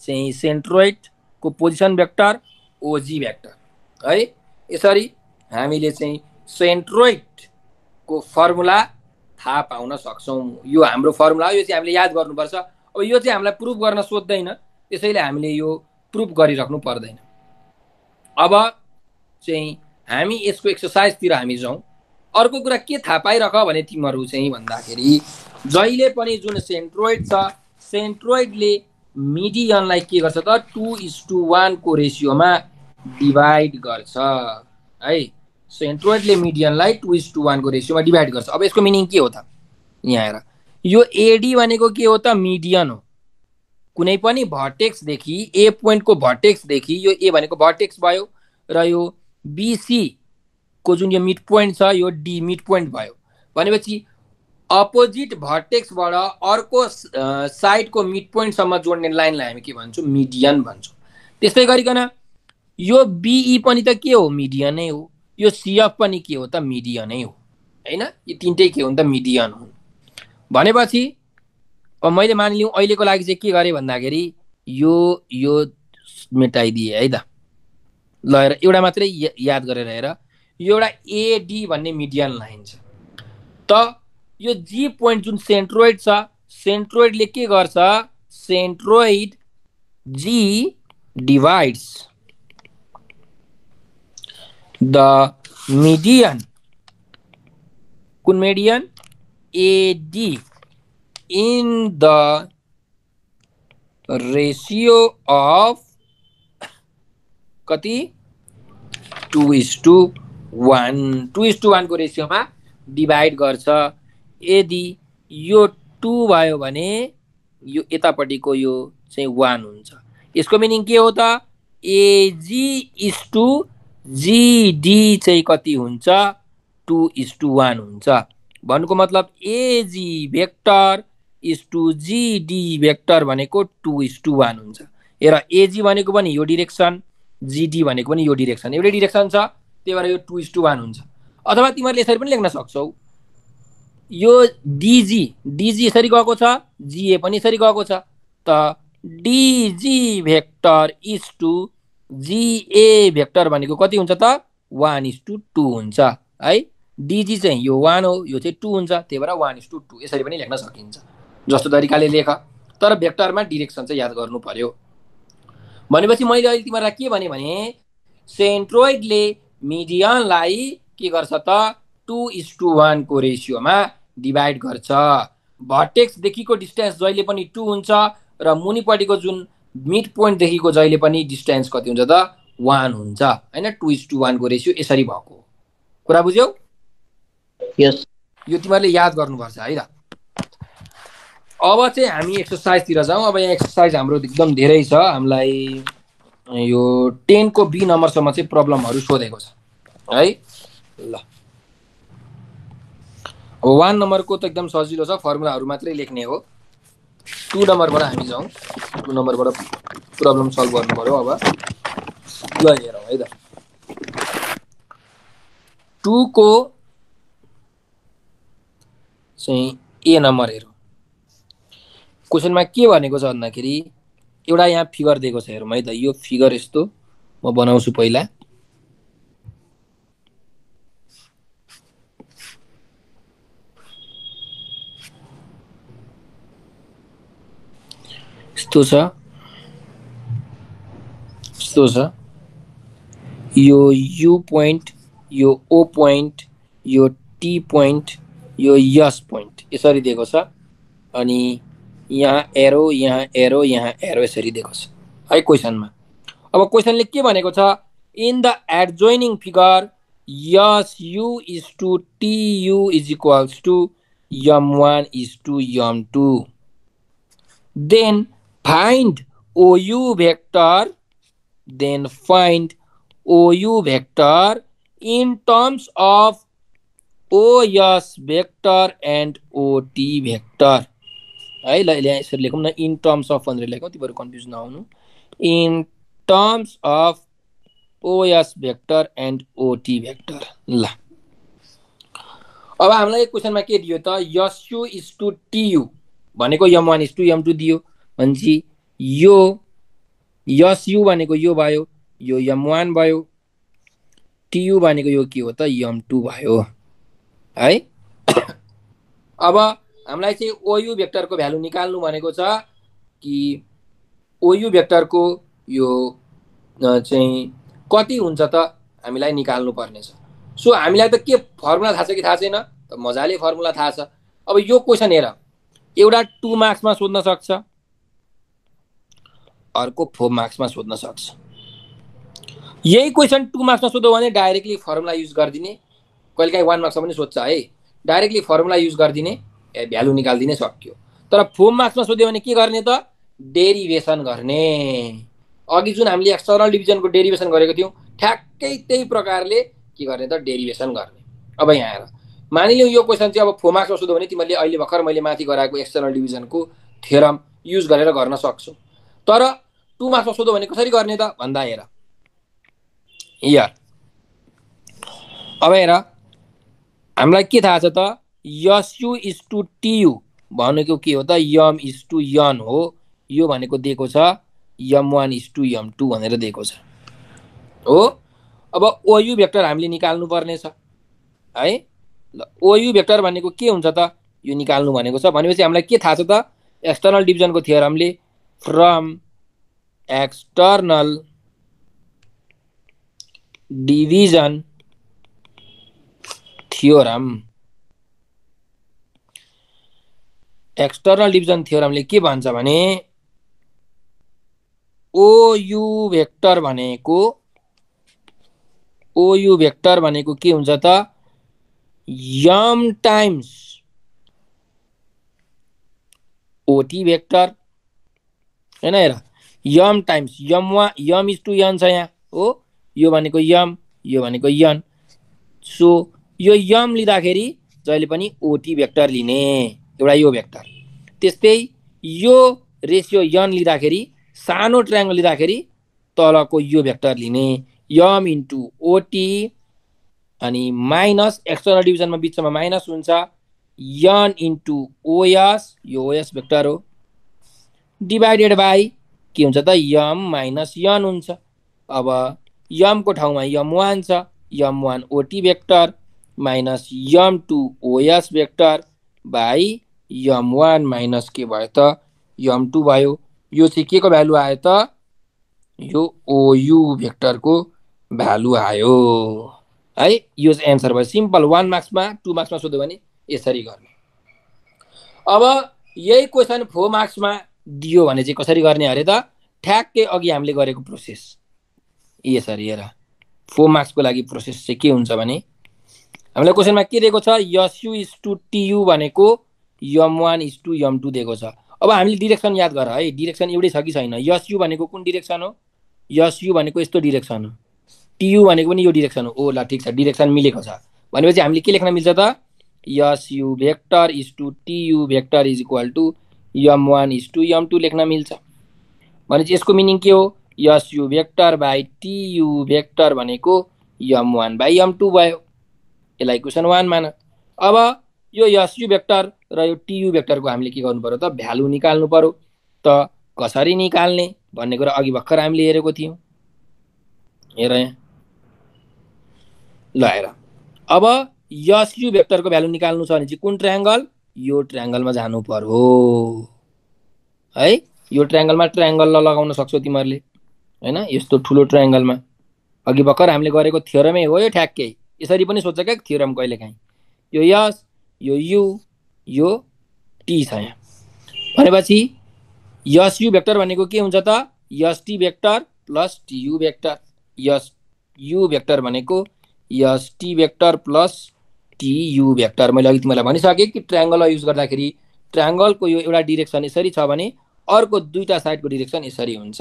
चाहिँ सेन्ट्रोइड को पोजिसन भेक्टर ओजी भेक्टर है यसरी हामीले चाहिँ सेन्ट्रोइड को फर्मुला थाहा पाउन सक्छौं यो हाम्रो फर्मुला हो यो चाहिँ हामीले याद गर्नुपर्छ अब यो चाहिँ हामीलाई प्रुफ गर्न सोध्दैन त्यसैले हामीले यो प्रुफ गरिराख्नु पर्दैन अब चाहिँ हामी यसको एक्सरसाइजतिर हामी जाउँ अर्को कुरा के थाहा पाइरख भने तिमीहरू चाहिँ भन्दाखेरि जहिले पनि जुन सेन्ट्रोइड छ सेन्ट्रोइडले मिडियनलाई के गर्छ त 2:1 को रेशियोमा डिभाइड गर्छ है सेन्ट्रोइडले मिडियनलाई 2:1 को रेशियोमा डिभाइड गर्छ अब यसको मिनिङ के हो त यहाँ हेर यो एडी भनेको के हो त मिडियन हो कुनै पनि भर्टेक्स देखि ए पोइन्ट को भर्टेक्स देखि यो ए भनेको भर्टेक्स भयो र यो बीसी को जुन यो मिड पोइन्ट छ यो डी मिड पोइन्ट भयो भनेपछि अपोजिट भर्टेक्सबाट अर्को साइड को मिड पोइन्ट सम्म जोड्ने लाइनलाई हामी के भन्छौं मिडियन भन्छौं त्यस्तै गरिकन यो बीई पनि त के हो मिडियन नै हो यो सीएफ पनि के हो त मिडियन नै हो हैन यो तीनटै के हो त मिडियन हो भनेपछि अब मैले मानिलिउँ अहिलेको लागि चाहिँ के गरे भन्दाखेरि यो मेटाइदिए है त ल हेर एउटा मात्रै याद गरेर हेर यो एउटा एडी भन्ने मिडियन लाइन छ त यो जी पोइन्ट जुन सेन्ट्रोइड छ सेन्ट्रोइडले के गर्छ centroid G divides the median कुन median AD in the ratio of कति 2:1 2:1 को रेशियोमा डिभाइड गर्छ यदि यो 2 भयो भने यो यतापट्टिको यो चाहिँ 1 हुन्छ यसको मिनिङ के हो त एजी इज टु जीडी चाहिँ कति हुन्छ 2:1 हुन्छ भन्नुको मतलब AG vector is to GD vector भनेको 2:1 हुन्छ हेर एजी भनेको पनि यो डिरेक्सन जीडी भनेको पनि यो डिरेक्सन एउटै डिरेक्सन छ त्यही भएर यो 2:1 हुन्छ अथवा तिमीहरूले यसरी पनि लेख्न सक्छौ यो डीजी यसरी गएको छ जीए पनि यसरी गएको छ त DG vector is to GA vector भनेको कति हुन्छ त 1:2 हुन्छ है डीजी चाहिँ यो 1 हो यो चाहिँ 2 हुन्छ त्यही भएर 1:2 यसरी पनि लेख्न सकिन्छ जस्तो तरिकाले लेख तर भेक्टरमा डिरेक्सन चाहिँ याद गर्नु पर्यो भनेपछि मैले अहिले तिमीहरूलाई के भने सेन्ट्रोइडले मिडियनलाई के गर्छ त 2:1 को रेशियोमा डिभाइड गर्छ भर्टेक्स देखिको डिस्टेन्स जहिले पनि 2 हुन्छ र मुनिपट्टिको जुन मिड पोइन्ट देखिको जहिले पनि डिस्टेन्स कति हुन्छ त 1 हुन्छ हैन 2:1 को रेशियो यसरी भएको कुरा बुझ्यौ यस यो तिमीहरूले याद गर्नुपर्छ है त अब चाहिँ हामी एक्सरसाइजतिर जाउँ अब यहाँ एक्सरसाइज हाम्रो एकदम धेरै छ हामीलाई यो 10 को बी नम्बरसम्म चाहिँ प्रब्लमहरू सोधेको छ है ल अब 1 नम्बरको त एकदम सजिलो छ फर्मुलाहरू मात्रै लेख्ने हो 2 नम्बरबाट हामी जाउँ 2 नम्बरबाट प्रब्लम सल्भ गर्नु पर्यो अब ल हेरौँ है त 2 को चाहिँ ए नम्बर हेरौँ क्वेशनमा के भनेको छ भन्दाखेरि एउटा यहाँ फिगर दिएको छ हेरौँ है त यो फिगर यस्तो म बनाउँछु पहिला यस्तो छ यो यू पोइन्ट यो ओ पोइन्ट यो टी पोइन्ट यो यस पोइन्ट यसरी दिएको छ अनि यहाँ एरो यसरी दिएको छ है क्वेशनमा अब क्वेशनले के भनेको छ in the adjoining figure S U is to T U is equals to m1 is to m2 then find OU vector in terms of OS vector and OT vector है ल यसरी लेखौँ न इन टर्म्स अफ भनेर लेखौँ तिमीहरु confuse नहुनु in terms of OS vector and OT vector. ल अब हामीलाई क्वेसनमा के दियो त एसयु इज टु टियु भनेको m1 इज टु m2 दियो भनेपछि यो एसयु भनेको यो भयो, यो m1 भयो, टियु भनेको यो के हो त m2 भयो है। अब हामीलाई चाहिँ ओयु भेक्टरको भ्यालु निकाल्नु भनेको छ कि ओयु भेक्टरको यो चाहिँ कति हुन्छ त हामीलाई निकाल्नु पर्ने छ। सो हामीलाई त के फर्मुला थाहा छ कि थाहा छैन त मजाले फर्मुला थाहा छ। अब यो क्वेसन हेर एउटा 2 मार्क्समा सोध्न सक्छ, अर्को 4 मार्क्समा सोध्न सक्छ। यही क्वेसन 2 मार्क्समा सोध्यो भने डाइरेक्टली फर्मुला युज गरिदिने, कहिलेकाहीँ 1 मार्क्समा पनि सोध्छ है, डाइरेक्टली फर्मुला युज गरिदिने भ्यालु निकाल्दिने सक्यो। तर 4 मार्क्समा सोध्यो भने के गर्ने त डेरिभेसन गर्ने। अघि जुन हामीले एक्सटर्नल डिभिजनको डेरिभेसन गरेको थियौँ ठ्याक्कै त्यही प्रकारले के गर्ने त डेरिभेसन गर्ने। अब यहाँ हेर मानिलिउँ यो क्वेसन चाहिँ अब 4 मार्क्समा सोध्यो भने तिमीले अहिले भर्खर मैले माथि गराएको एक्सटर्नल डिभिजनको थ्योरम युज गरेर गर्न सक्छौ। तर 2 मार्क्समा सोध्यो भने कसरी गर्ने त भन्दा हेर यार अब हेर हामीलाई के थाहा छ त एसयु इज टु टियु भनेको के हो त यम इज टु यन हो। यो भनेको दिएको छ m1 इज टु m2 भनेर दिएको छ हो। अब ओयु भेक्टर हामीले निकाल्नु पर्ने छ है। ल ओयु भेक्टर भनेको के हुन्छ त यो निकाल्नु भनेको छ भनेपछि हामीलाई के थाहा छ त एक्सटर्नल डिभिजनको थ्योरमले from external division theorem, external division थ्योरमले के भन्छ भने ओयु भेक्टर भनेको के हुन्छ त यम टाइम्स ओटी भेक्टर हैन। हेर यम टाइम्स यम इज टु यन छ यहाँ हो, यो भनेको यम, यो भनेको यन। सो यो यम लिँदाखेरि जहिले पनि ओटी भेक्टर लिने एउटा यो भेक्टर। त्यस्तै यो रेसियो यन लिँदाखेरि सानो ट्रायंगल लिँदाखेरि तलको यो भेक्टर लिने यम इन्टु ओटी अनि माइनस एक्सटर्नल डिभिजनमा बिचमा माइनस हुन्छ यन इन्टु ओएस, यो ओएस भेक्टर हो, डिभाइडेड बाई के हुन्छ त यम माइनस यन हुन्छ। अब यमको ठाउँमा m1 छ, m1 OT vector minus m2 OS vector by m1 minus के भयो त m2 भयो। यो चाहिँ के को भ्यालु आयो त यो ओयु भेक्टरको भ्यालु आयो है। यो चाहिँ एन्सर भयो सिम्पल। 1 मार्क्समा 2 मार्क्समा सोध्यो भने यसरी गर्ने। अब यही क्वेसन 4 मार्क्समा दियो भने चाहिँ कसरी गर्ने अरे त ठ्याक्कै अघि हामीले गरेको प्रोसेस यसरी हेर। 4 मार्क्सको लागि प्रोसेस चाहिँ के हुन्छ भने हामीलाई क्वेसनमा के दिएको छ एसयु इज टु टियु भनेको m1 इज टु m2 दिएको छ। अब हामीले डिरेक्सन याद गर है, डिरेक्सन एउटै छ कि छैन। एसयु भनेको कुन डिरेक्सन हो, एसयु भनेको यस्तो डिरेक्सन हो, टियु भनेको पनि यो डिरेक्सन हो। ओ ल ठिक छ, डिरेक्सन मिलेको छ भनेपछि हामीले के लेख्न मिल्छ त SU vector is to TU vector is equal to m1 is to m2 लेख्न मिल्छ। भनेपछि यसको मिनिङ के हो SU vector by TU vector भनेको m1 बाई m2 भयो। यसलाई क्वेसन 1 मान। अब यो एसयु भेक्टर र यो टियु भेक्टरको हामीले के गर्नु पर्यो त भ्यालु निकाल्नु पर्यो। त कसरी निकाल्ने भन्ने कुरा अघि भर्खर हामीले हेरेको थियौँ। हेर यहाँ ल हेर अब एसयु भेक्टरको भ्यालु निकाल्नु छ भने चाहिँ कुन ट्रायंगल यो ट्रायंगलमा जानु पर्यो है। यो ट्रायंगलमा ट्रायंगल लगाउन सक्छौ तिमीहरूले हैन, यस्तो ठुलो ट्रायंगलमा अघि भर्खर हामीले गरेको थ्योरमै हो यो ठ्याक्कै। यसरी पनि सोध्छ क्या थ्योरम कहिलेकाहीँ। यो यस, यो यु, यो टी छ यहाँ भनेपछि एसयु भेक्टर भनेको के हुन्छ त ST vector plus TU vector. SU vector भनेको ST vector plus TU vector. मैले अघि तिमीलाई भनिसकेँ कि ट्रायंगल युज गर्दाखेरि ट्रायंगलको यो एउटा डिरेक्सन यसरी छ भने अर्को दुईटा साइडको डिरेक्सन यसरी हुन्छ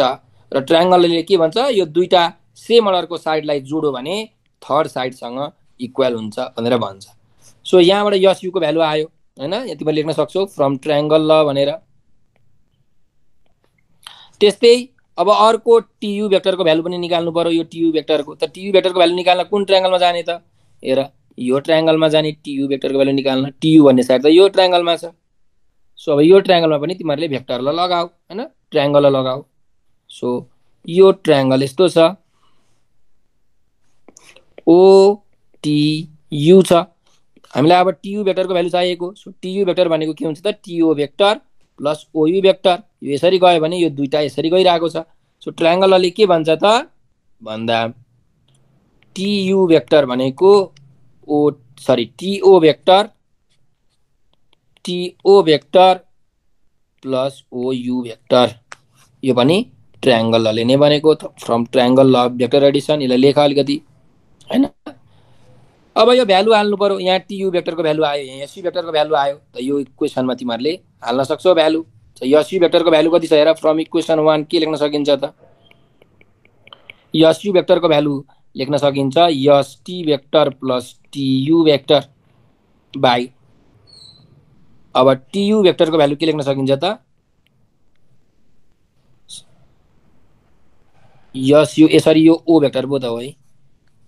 र ट्रायंगलले के भन्छ यो दुईटा सेम अर्डरको साइडलाई जोड्यो भने थर्ड साइडसँग इक्वल हुन्छ भनेर भन्छ। सो यहाँबाट एसयु को भ्यालु आयो हैन, यति लेख्न सक्छौ फ्रम ट्रायंगल ल भनेर। त्यस्तै अब अर्को टियु भेक्टरको भ्यालु पनि निकाल्नु पर्यो यो टियु भेक्टरको। त टियु भेक्टरको भ्यालु निकाल्न कुन ट्रायंगलमा जाने त? हेर यो ट्रायंगलमा जाने टियु भेक्टरको भ्यालु निकाल्न। टियु भन्ने साइड त यो ट्रायंगलमा छ। सो अब यो ट्रायंगलमा पनि तिमीहरूले भेक्टरलाई लगाऊ हैन, ट्रायंगललाई लगाऊ। सो यो ट्रायंगल यस्तो छ, OTU छ। हामीलाई अब टियु भेक्टरको भ्यालु चाहिएको। सो टियु भेक्टर भनेको के हुन्छ त? टिओ भेक्टर प्लस OU भेक्टर। यो यसरी गयो भने यो दुईटा यसरी गइरहेको छ। सो ट्रायंगलले के भन्छ त भन्दा टियु भेक्टर भनेको टिओ भेक्टर प्लस OU भेक्टर। यो पनि ट्रायंगलले नै बनेको फ्रम ट्रायंगल ल भेक्टर एडिसन। यसलाई लेख अलिकति हैन। अब यो भ्यालु हाल्नु पर्यो। यहाँ टियु भेक्टरको भ्यालु आयो, यहाँ एसयु भेक्टरको भ्यालु आयो। त यो इक्वेसनमा तिमीहरूले हाल्न सक्छौ भ्यालु। एसयु भेक्टरको भ्यालु कति छ हेर। फ्रम इक्वेसन 1 के लेख्न सकिन्छ त? एसयु भेक्टरको भ्यालु लेख्न सकिन्छ ST vector plus TU vector by. अब टियु भेक्टरको भ्यालु के लेख्न सकिन्छ त? एसयु यसरी यो ओ भेक्टर पो त हो है,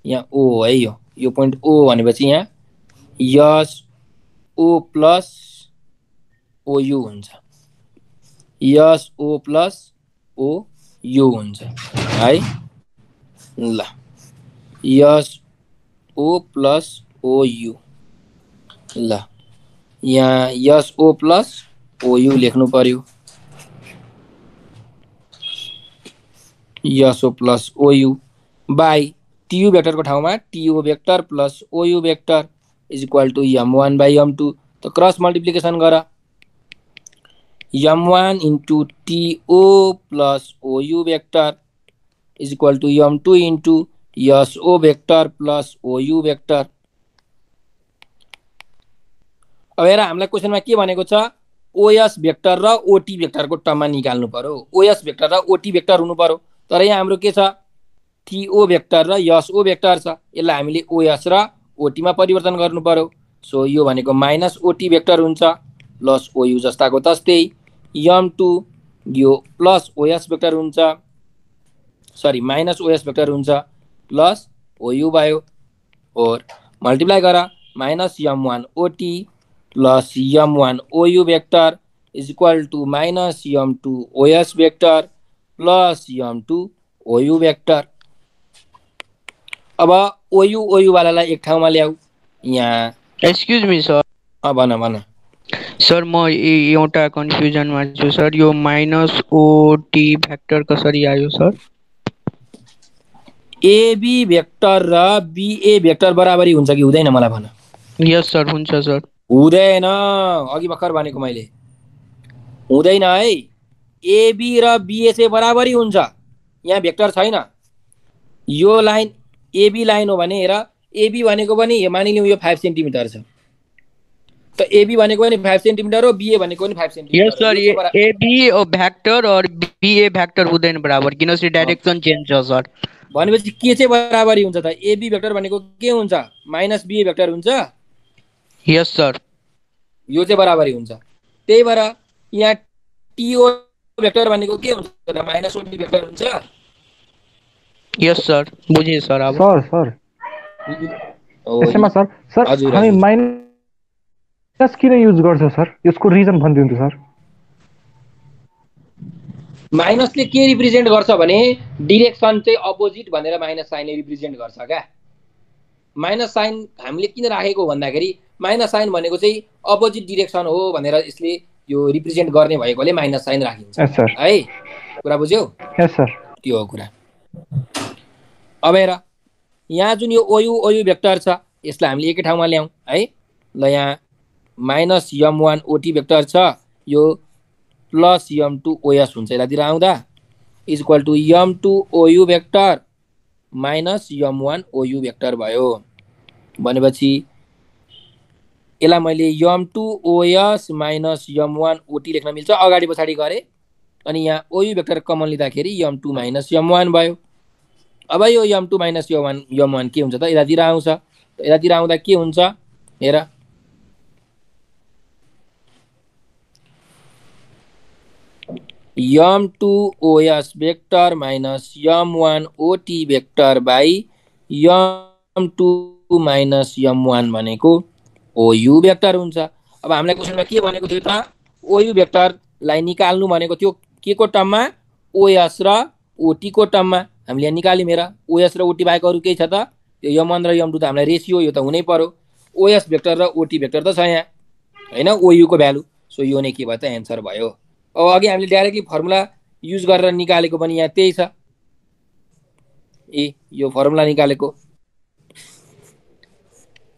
यहाँ ओ हो है। यो पोइन्ट ओ भनेपछि यहाँ एस ओ प्लस OU हुन्छ, एस ओ प्लस OU हुन्छ है। ल एस ओ प्लस OU। ल यहाँ एस ओ प्लस OU लेख्नु पर्यो। S O plus OU by TU भेक्टरको ठाउँमा TO vector plus OU vector is equal to M1 by M2। त क्रस मल्टिप्लिकेसन गर। M1 into TO plus OU vector is equal to M2 into SO vector plus OU vector. अब हेर हामीलाई क्वेसनमा के भनेको छ? OS भेक्टर र OT भेक्टरको टर्ममा निकाल्नु पर्यो। OS भेक्टर र OT भेक्टर हुनु पर्यो। तर यहाँ हाम्रो के छ? टिओ भेक्टर र SO भेक्टर छ। यसलाई हामीले OS र OT मा परिवर्तन गर्नु पर्यो। सो यो भनेको माइनस OT भेक्टर हुन्छ प्लस OU जस्ताको तस्तै। M2 यो प्लस OS भेक्टर हुन्छ, सरी माइनस OS भेक्टर हुन्छ प्लस OU भयो। और मल्टिप्लाई गर minus M1 OT plus M1 OU vector is equal to minus M2 OS vector plus M2 OU vector. अब OU वालालाई एक ठाउँमा ल्याऊ। यहाँ एक्सक्युज मी सर। भन भन सर म एउटा कन्फ्युजनमा छु सर। यो माइनस OT भेक्टर कसरी आयो सर? AB भेक्टर र BA भेक्टर बराबरी हुन्छ कि हुँदैन मलाई भन। यस सर, हुन्छ सर। हुँदैन, अघि भर्खर भनेको मैले, हुँदैन है। AB र BA चाहिँ बराबरी हुन्छ। यहाँ भेक्टर छैन। यो लाइन AB लाइन हो भने हेर, AB भनेको पनि मानिलिउँ यो 5 सेन्टिमिटर छ। त AB भनेको पनि 5 सेन्टिमिटर हो, BA भनेको पनि 5 सेन्टिमिटर। यस सर, AB भेक्टर और BA भेक्टर हुँदैन बराबर किनकि डाइरेक्सन चेन्ज छ सर। भनेपछि के चाहिँ बराबरी हुन्छ त? AB भेक्टर भनेको के हुन्छ? माइनस BA भेक्टर हुन्छ। यस सर, यो चाहिँ बराबरी हुन्छ। त्यही भएर यहाँ TO भेक्टर भनेको के हुन्छ त? माइनस OT भेक्टर हुन्छ। यस सर, बुझेँ सर। अब सर यसैमा सर हामी माइनस किन युज गर्छौँ सर? यसको रिजन भनिदिनु सर। माइनसले के रिप्रेजेन्ट गर्छ भने डिरेक्सन चाहिँ अपोजिट भनेर माइनस साइनले रिप्रेजेन्ट गर्छ क्या। माइनस साइन हामीले किन राखेको भन्दाखेरि माइनस साइन भनेको चाहिँ अपोजिट डिरेक्सन हो भनेर यसले यो रिप्रेजेन्ट गर्ने भएकोले माइनस साइन राखिन्छ है। कुरा बुझ्यौ? यस सर, त्यो हो कुरा। अब हेर यहाँ जुन यो OU भेक्टर छ यसलाई हामीले एकै ठाउँमा ल्याउँ है। ल यहाँ माइनस M1 OT भेक्टर छ, यो प्लस M2 OS हुन्छ। यसलाई आउँदा is equal to M2 OU vector minus M1 OU vector भयो। भनेपछि यसलाई मैले M2 OS minus M1 OT लेख्न मिल्छ, अगाडि पछाडि गरे। अनि यहाँ OU भेक्टर कमन लिँदाखेरि M2 माइनस M1 भयो। अब यो M2 माइनस M1 के हुन्छ त? यतातिर आउँछ। यतातिर आउँदा के हुन्छ हेर, m2 os vector minus m1 ot vector by m2 minus m1 भनेको ou भेक्टर हुन्छ। अब हामीलाई क्वेसनमा के भनेको थियो त ou भेक्टरलाई निकाल्नु भनेको थियो के को टर्ममा os र ot को टर्ममा। हामीले निकाल्यौं हेर os र ot बाहेक अरु केही छ त यो m1 र m2 त हामीलाई रेशियो यो त हुनै पर्यो। os भेक्टर र ot भेक्टर त छ यहाँ हैन ou को भ्यालु सो यो नै के भयो त एन्सर भयो। अब अघि हामीले डाइरेक्टली फर्मुला युज गरेर निकालेको पनि यहाँ त्यही छ यो फर्मुला निकालेको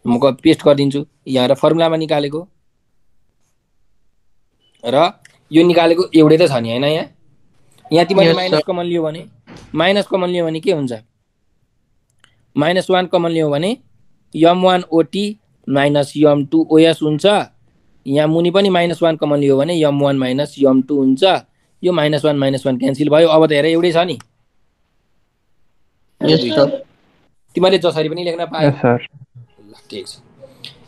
म पेस्ट गरिदिन्छु यहाँ र फर्मुलामा निकालेको र यो निकालेको एउटै त छ नि हैन यहाँ तिमीले माइनस कमन लियो भने के हुन्छ -1 कमन लियो भने m1 ot minus m2 os हुन्छ। यहाँ मुनि पनि -1 कमन लियो भने m1 माइनस m2 हुन्छ। यो -1 क्यान्सल भयो। अब त हेर एउटै छ नि तिमीले जसरी पनि लेख्न पाए सर। ल ठीक छ।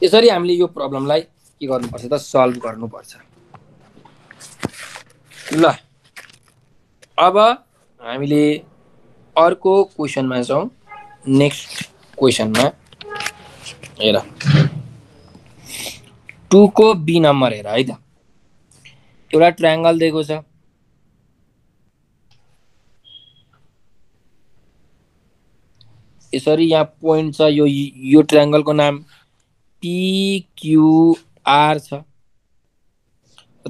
यसरी हामीले यो प्रब्लमलाई के गर्नुपर्छ त सल्भ गर्नुपर्छ। ल अब हामीले अर्को क्वेशनमा जाउँ। नेक्स्ट क्वेशनमा हेर 2 को बी नम्बर हेर है त एउटा ट्रायंगल दिएको छ यसरी यहाँ पोइन्ट छ यो ट्रायंगलको नाम PQR छ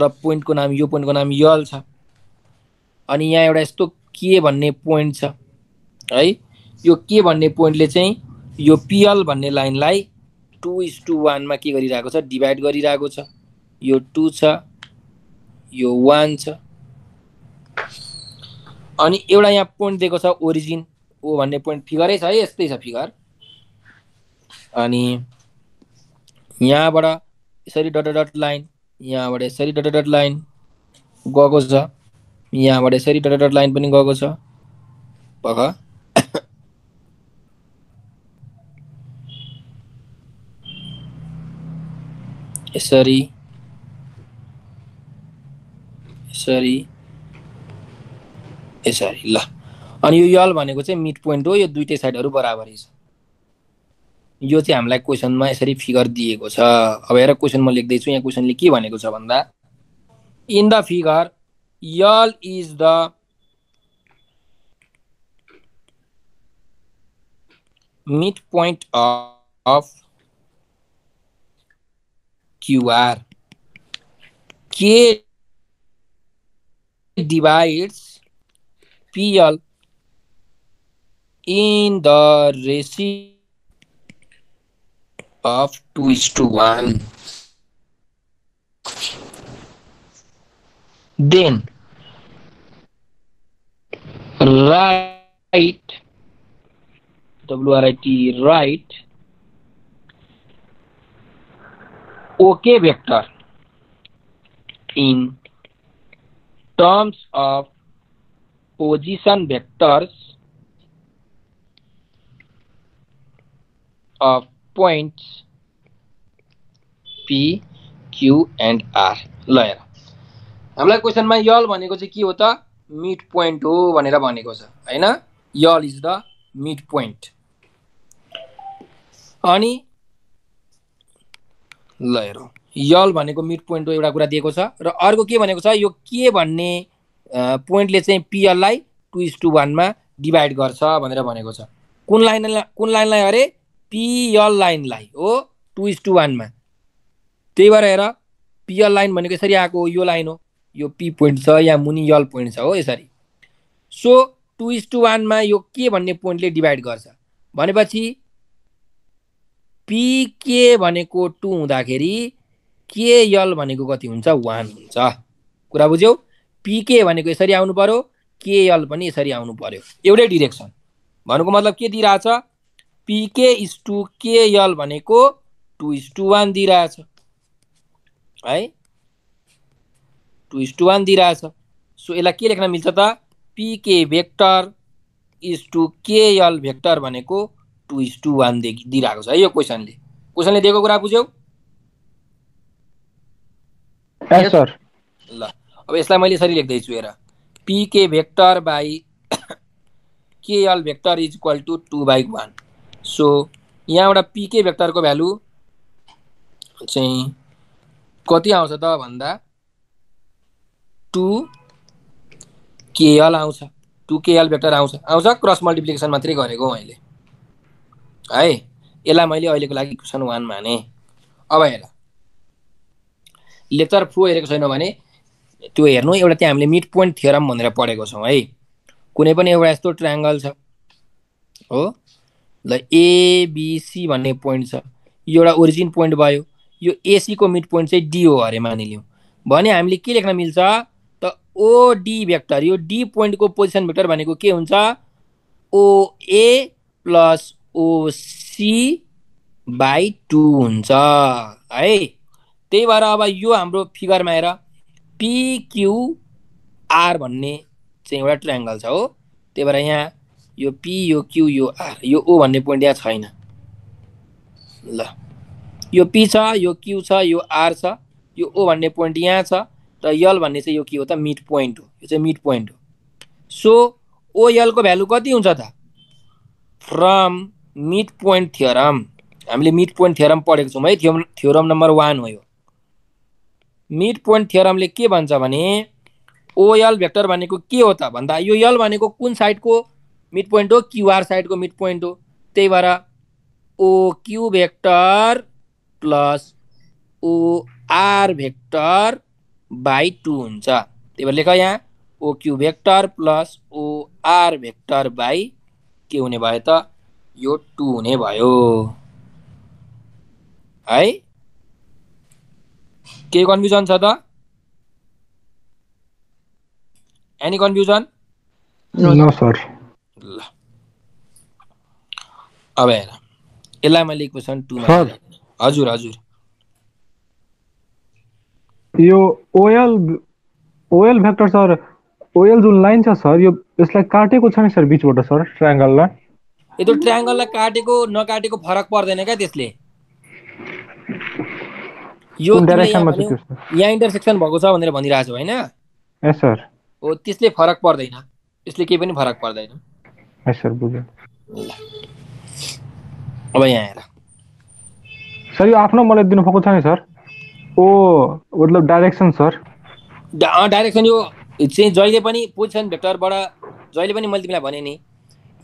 र पोइन्टको नाम यो पोइन्टको नाम यल छ। अनि यहाँ एउटा यस्तो के भन्ने पोइन्ट छ है यो के भन्ने पोइन्टले चाहिँ यो PL भन्ने लाइनलाई 2:1 मा के गरिरहेको छ डिभाइड गरिरहेको छ। यो 2 छ यो 1 छ अनि एउटा यहाँ पोइन्ट दिएको छ ओरिजिन ओ भन्ने पोइन्ट फिगरै छ है यस्तै छ फिगर। अनि यहाँबाट यसरी डट डट लाइन यहाँबाट यसरी डट डट लाइन गएको छ यहाँबाट यसरी डट डट लाइन पनि गएको छ पख यसरी यसरी यसरी ल। अनि यो यल भनेको चाहिँ मिड पोइन्ट हो। यो दुईटै साइडहरु बराबरै छ। यो चाहिँ हामीलाई क्वेशनमा यसरी फिगर दिएको छ। अब हेर क्वेशन म लेख्दै छु यहाँ क्वेशनले के भनेको छ भन्दा in the figure L is the mid point of QR K divides PL in the ratio of 2:1. Then write write OK vector in terms of position vectors of points P, Q and R. ल हेर हामीलाई क्वेशनमा यल भनेको चाहिँ के हो त mid point हो भनेर भनेको छ हैन। L is the mid point. अनि ल हेर यल भनेको मिड पोइन्ट हो एउटा कुरा दिएको छ र अर्को के भनेको छ यो के भन्ने पोइन्टले चाहिँ PL लाई 2:1 मा डिभाइड गर्छ भनेर भनेको छ। कुन लाइनलाई अरे PL लाइनलाई हो 2:1 मा। त्यही भएर हेर PL लाइन भनेको यसरी आएको हो यो लाइन हो यो P पोइन्ट छ यहाँ मुनि यल पोइन्ट छ हो यसरी। सो 2:1 मा यो के भन्ने पोइन्टले डिभाइड गर्छ भनेपछि PK भनेको 2 हुँदाखेरि KL भनेको कति हुन्छ 1 हुन्छ। कुरा बुझ्यौ PK भनेको यसरी आउनु पर्यो KL पनि यसरी आउनु पर्यो एउटै डाइरेक्सन। भनेको मतलब के दिइराछ PK is to KL भनेको 2:1 दिइराछ है 2:1 दिइराछ। सो यसलाई के लेख्न मिल्छ त PK vector is to KL vector भनेको 2:1 दिइराको छ है यो क्वेशनले दिएको कुरा बुझ्यौ। Yes sir. ल अब यसलाई मैले यसरी लेख्दै छु हेर PK vector by KL vector is equal to 2/1। So यहाँबाट पीके भेक्टरको भ्यालु चाहिँ कति आउँछ त भन्दा 2KL आउँछ। 2KL भेक्टर आउँछ क्रस मल्टिप्लिकेसन मात्रै गरेको मैले है। यसलाई मैले अहिलेको लागि क्वेसन 1 माने। अब हेर लेक्चर 4 हेरेको छैन भने त्यो हेर्नु। एउटा त्यहाँ हामीले मिड पोइन्ट थियोरम भनेर पढेको छौँ है। कुनै पनि एउटा यस्तो ट्रायङ्गल छ हो ल, एबिसी भन्ने पोइन्ट छ, यो एउटा ओरिजिन पोइन्ट भयो, यो एसी को मिड पोइन्ट चाहिँ डी हो अरे मानिलिउँ भने हामीले के लेख्न मिल्छ त ओडी भेक्टर। यो डी पोइन्टको पोजिसन भेक्टर भनेको के हुन्छ ओए प्लस ओसी बाई 2 हुन्छ है। त्यही भएर अब यो हाम्रो फिगरमा हेर पिक्युआर भन्ने चाहिँ एउटा ट्रायङ्गल छ हो। त्यही भएर यहाँ यो पी यो क्यू यो आर यो ओ भन्ने पोइन्ट यहाँ छैन ल। यो पी छ, यो क्यू छ, यो आर छ, यो ओ भन्ने पोइन्ट यहाँ छ र यल भन्ने चाहिँ यो के हो त मिड पोइन्ट हो। यो चाहिँ मिड पोइन्ट हो। सो ओएल को भ्यालु कति हुन्छ त फ्रम मिड पोइन्ट थियोरम। हामीले मिड पोइन्ट थियोरम पढेको छौँ है। थियोरम नम्बर 1 हो यो। मिड पोइन्ट थियोरमले के भन्छ भने ओएल भेक्टर भनेको के हो त भन्दा यो यल भनेको कुन साइडको मिड पोइन्ट हो क्यूआर साइडको मिड पोइन्ट हो। त्यही भएर OQ vector plus OR vector by 2 हुन्छ। त्यही भएर लेख यहाँ OQ vector plus OR vector by के हुने भयो त यो 2 हुने भयो है। के कन्फ्युजन छ त? Any confusion? No sir. ल अब हेर यसलाई मैले क्वेसन 2 मा सर हजुर हजुर यो ओएल भेक्टर सर, ओएल जुन लाइन छ सर, यो यसलाई काटेको छ नि सर बीचबाट सर ट्रायङ्गललाई। यो त ट्रायङ्गललाई काटेको नकाटेको फरक पर्दैन क्या त्यसले। यो तिमीले यहाँ इन्टरसेक्सन भएको छ भनेर भनिरहेको छौ हैन? यस सर। हो त्यसले फरक पर्दैन, त्यसले केही पनि फरक पर्दैन। यस सर बुझ्यो। अब यहाँ हेर सर यो आफ्नो मलाई दिनु भएको छ नि सर ओ मतलब डाइरेक्सन सर। डाइरेक्सन यो चाहिँ जहिले पनि पोजिसन भेक्टरबाट जहिले पनि मैले तिमीलाई भने नि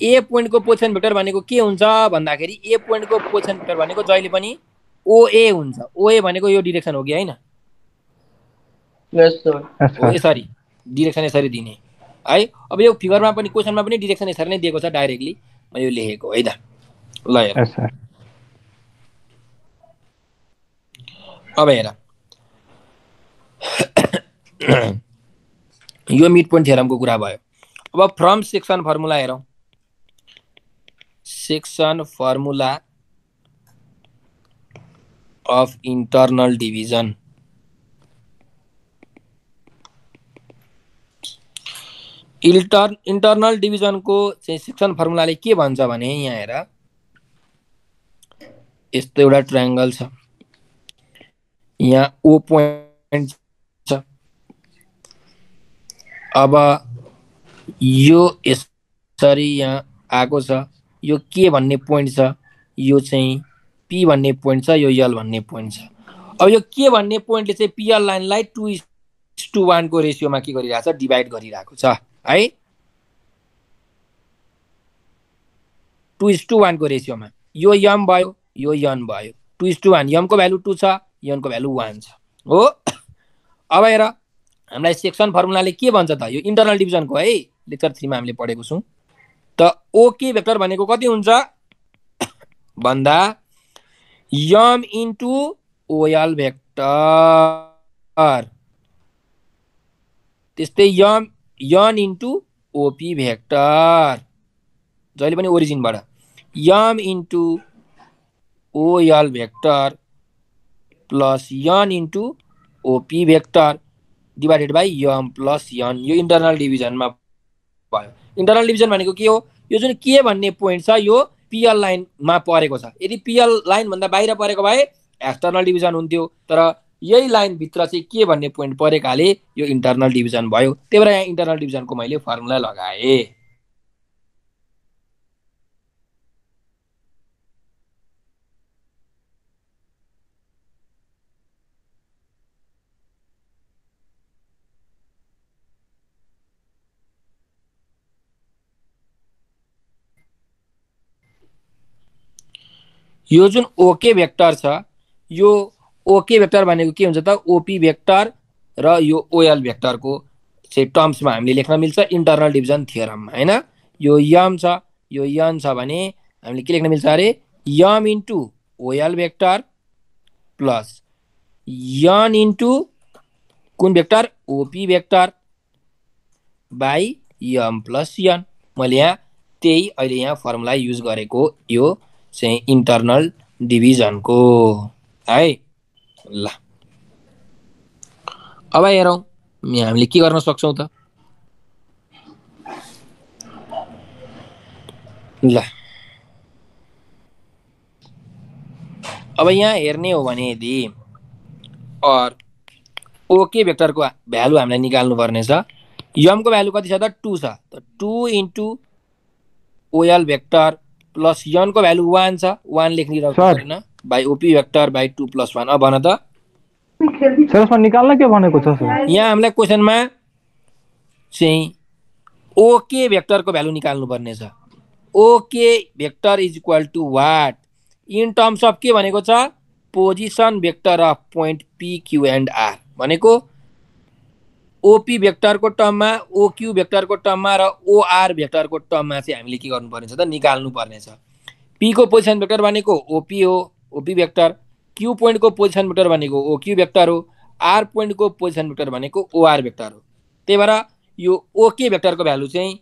ए पोइन्टको पोजिसन भेक्टर भनेको के हुन्छ भन्दाखेरि ए पोइन्टको पोजिसन भेक्टर भनेको जहिले पनि ओए हुन्छ। ओए भनेको यो डिरेक्सन हो कि हैन? यस सर। हो यसरी डिरेक्सन यसरी दिने है। अब यो फिगरमा पनि क्वेसनमा पनि डिरेक्सन यसरी नै दिएको छ डाइरेक्टली मैले यो लेखेको है त। ल हेर यस सर। अब हेर यो मिड पोइन्ट थियोरमको कुरा भयो। अब फ्रम सेक्सन फर्मुला हेरौँ। Section formula of internal division. Internal डिभिजनको चाहिँ सेक्सन फर्मुलाले के भन्छ भने यहाँ हेर यस्तो एउटा ट्रायङ्गल छ, यहाँ ओ पोइन्ट छ। अब यो यसरी यहाँ आएको छ, यो के भन्ने पोइन्ट छ, यो चाहिँ पी भन्ने पोइन्ट छ, यो यल भन्ने पोइन्ट छ। अब यो के भन्ने पोइन्टले चाहिँ पिएल लाइनलाई 2:1 को रेसियोमा के गरिरहेछ डिभाइड गरिरहेको छ है। 2:1 को रेसियोमा यो यम भयो यो यन भयो। 2:1 यमको भ्यालु 2 छ, यनको भ्यालु 1 छ हो। अब हेर हामीलाई सेक्सन फर्मुलाले के भन्छ त यो इन्टरनल डिभिजनको है लेक्चर 3 मा हामीले पढेको छौँ त ओके भेक्टर भनेको कति हुन्छ भन्दा यम इन्टु ओएल भेक्टर त्यस्तै यन इन्टु ओपी भेक्टर जहिले पनि ओरिजिनबाट m into OL vector plus n into OP vector divided by m plus n. यो इन्टरनल डिभिजनमा भयो। इन्टरनल डिभिजन भनेको के हो? यो जुन के भन्ने पोइन्ट छ यो पिएल लाइनमा परेको छ। यदि पिएल लाइन भन्दा बाहिर परेको भए एक्सटर्नल डिभिजन हुन्थ्यो, तर यही लाइनभित्र चाहिँ के भन्ने पोइन्ट परेकाले यो इन्टरनल डिभिजन भयो। त्यही भएर यहाँ इन्टरनल डिभिजनको मैले फर्मुला लगाएँ। यो जुन ओके भेक्टर छ, यो ओके भेक्टर भनेको के हुन्छ त ओपी भेक्टर र यो ओएल भेक्टरको चाहिँ टर्म्समा हामीले लेख्न मिल्छ इन्टरनल डिभिजन थियरममा हैन। यो यम छ, यो यन छ भने हामीले के लेख्न मिल्छ अरे यम into OL vector plus n into कुन vector OP vector by m plus यन। मैले यहाँ त्यही अहिले यहाँ फर्मुला युज गरेको यो चाहिँ इन्टरनल डिभिजनको है। ल अब हेरौँ हामीले के गर्न सक्छौँ त। ल अब यहाँ हेर्ने हो भने यदि और ओके भेक्टरको भ्यालु हामीलाई निकाल्नु पर्ने छ। यमको भ्यालु कति छ त 2 छ, त 2 इन्टु ओएल भेक्टर प्लस यनको भ्यालु 1 छ, 1 लेख्निरहेको छैन by OP vector by 2 plus 1। अब भन त सर यसमा निकाल्न के भनेको छ सर? यहाँ हामीलाई क्वेसनमा चाहिँ ओके भेक्टरको भ्यालु निकाल्नु पर्ने छ। OK vector is equal to what in terms of के भनेको छ position vector of point P Q and R भनेको ओपी भेक्टरको टर्ममा ओक्यू भेक्टरको टर्ममा र ओआर भेक्टरको टर्ममा चाहिँ हामीले के गर्नुपर्ने छ त निकाल्नु पर्ने छ। पी को पोजिसन भेक्टर भनेको ओपी हो, OP vector. Q पोइन्टको position vector भनेको ओक्यू भेक्टर हो, आर पोइन्टको पोजिसन भेक्टर भनेको ओआर भेक्टर हो। त्यही भएर यो ओके भेक्टरको भ्यालु चाहिँ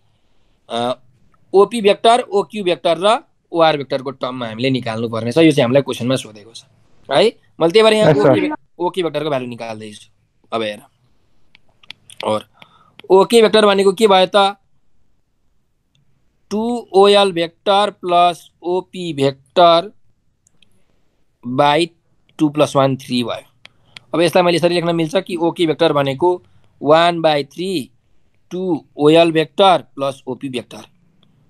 ओपी भेक्टर ओक्यू भेक्टर र ओआर भेक्टरको टर्ममा हामीले निकाल्नु पर्ने छ। यो चाहिँ हामीलाई क्वेसनमा सोधेको छ है। मैले त्यही भएर यहाँ ओके भेक्टरको भ्यालु निकाल्दैछु। अब हेर और ओके भेक्टर भनेको के भयो त 2OL vector plus OP vector by 2 plus 1 3 भयो। अब यसलाई मैले यसरी लेख्न मिल्छ कि ओके भेक्टर भनेको 1/3 2OL vector plus OP vector.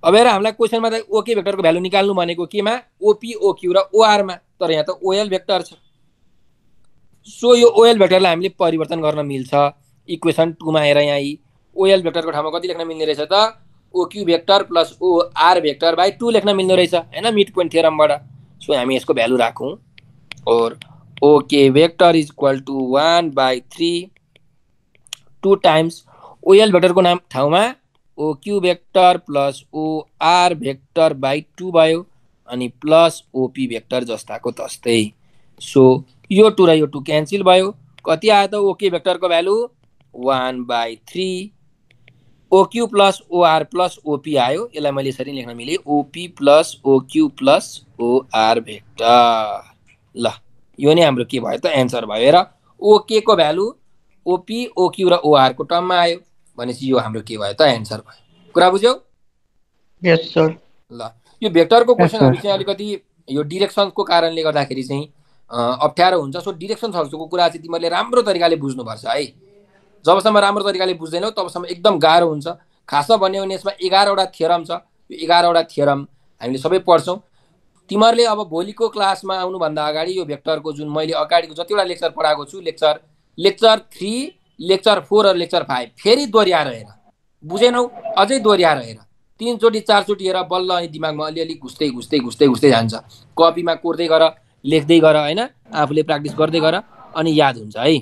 अब हेर हामीलाई क्वेसनमा त ओके भेक्टरको भ्यालु निकाल्नु भनेको केमा ओपी ओक्यू र ओआरमा, तर यहाँ त ओएल भेक्टर छ। सो यो ओएल भेक्टरलाई हामीले परिवर्तन गर्न मिल्छ। इक्वेसन 2 मा हेर यहाँ ओएल भेक्टरको ठाउँमा कति लेख्न मिल्ने रहेछ त OQ vector plus OR vector by 2 लेख्न मिल्ने रहेछ हैन मिड पोइन्ट थ्योरमबाट। सो हामी यसको भ्यालु राखौँ और OK vector is equal to 1/3 2 times OL भेक्टरको नाम ठाउँमा OQ vector plus OR vector by 2 भयो अनि प्लस ओपी भेक्टर जस्ताको तस्तै। सो यो 2 र यो 2 क्यान्सल भयो। कति आयो त ओके भेक्टरको value 1/3 OQ plus OR plus OP आयो। यसलाई मैले यसरी लेख्न मिले OP plus OQ plus OR vector. ल यो नै हाम्रो के भयो त एन्सर भयो। हेर ओके को भ्यालु ओपी ओक्यू र ओआर को टर्ममा आयो भनेपछि यो हाम्रो के भयो त एन्सर भयो। कुरा बुझ्यौ? Yes sir. ल यो भेक्टरको क्वेसनहरु चाहिँ अलिकति यो डिरेक्सनको कारणले गर्दाखेरि चाहिँ अप्ठ्यारो हुन्छ। सो डिरेक्सन्सहरुको कुरा चाहिँ तिमीहरूले राम्रो तरिकाले बुझ्नुपर्छ है। जबसम्म राम्रो तरिकाले बुझ्दैनौ तबसम्म एकदम गाह्रो हुन्छ। खासमा भन्यो भने यसमा 11 वटा थ्योरम छ। यो 11 वटा थ्योरम हामीले सबै पढ्छौं। तिमीहरूले अब भोलिको क्लासमा आउनुभन्दा अगाडि यो भेक्टरको जुन मैले अगाडिको जतिवटा लेक्चर पढाएको छु लेक्चर 3 लेक्चर 4 र लेक्चर 5 फेरि दोहोर्याएर हेर। बुझेनौ? अझै दोहोर्याएर हेर। 3 चोटि 4 चोटि हेर बल्ल अनि दिमागमा अलिअलि घुस्दै जान्छ। कपीमा कोर्दै गर, लेख्दै गर हैन, आफूले प्र्याक्टिस गर्दै गर अनि याद हुन्छ है।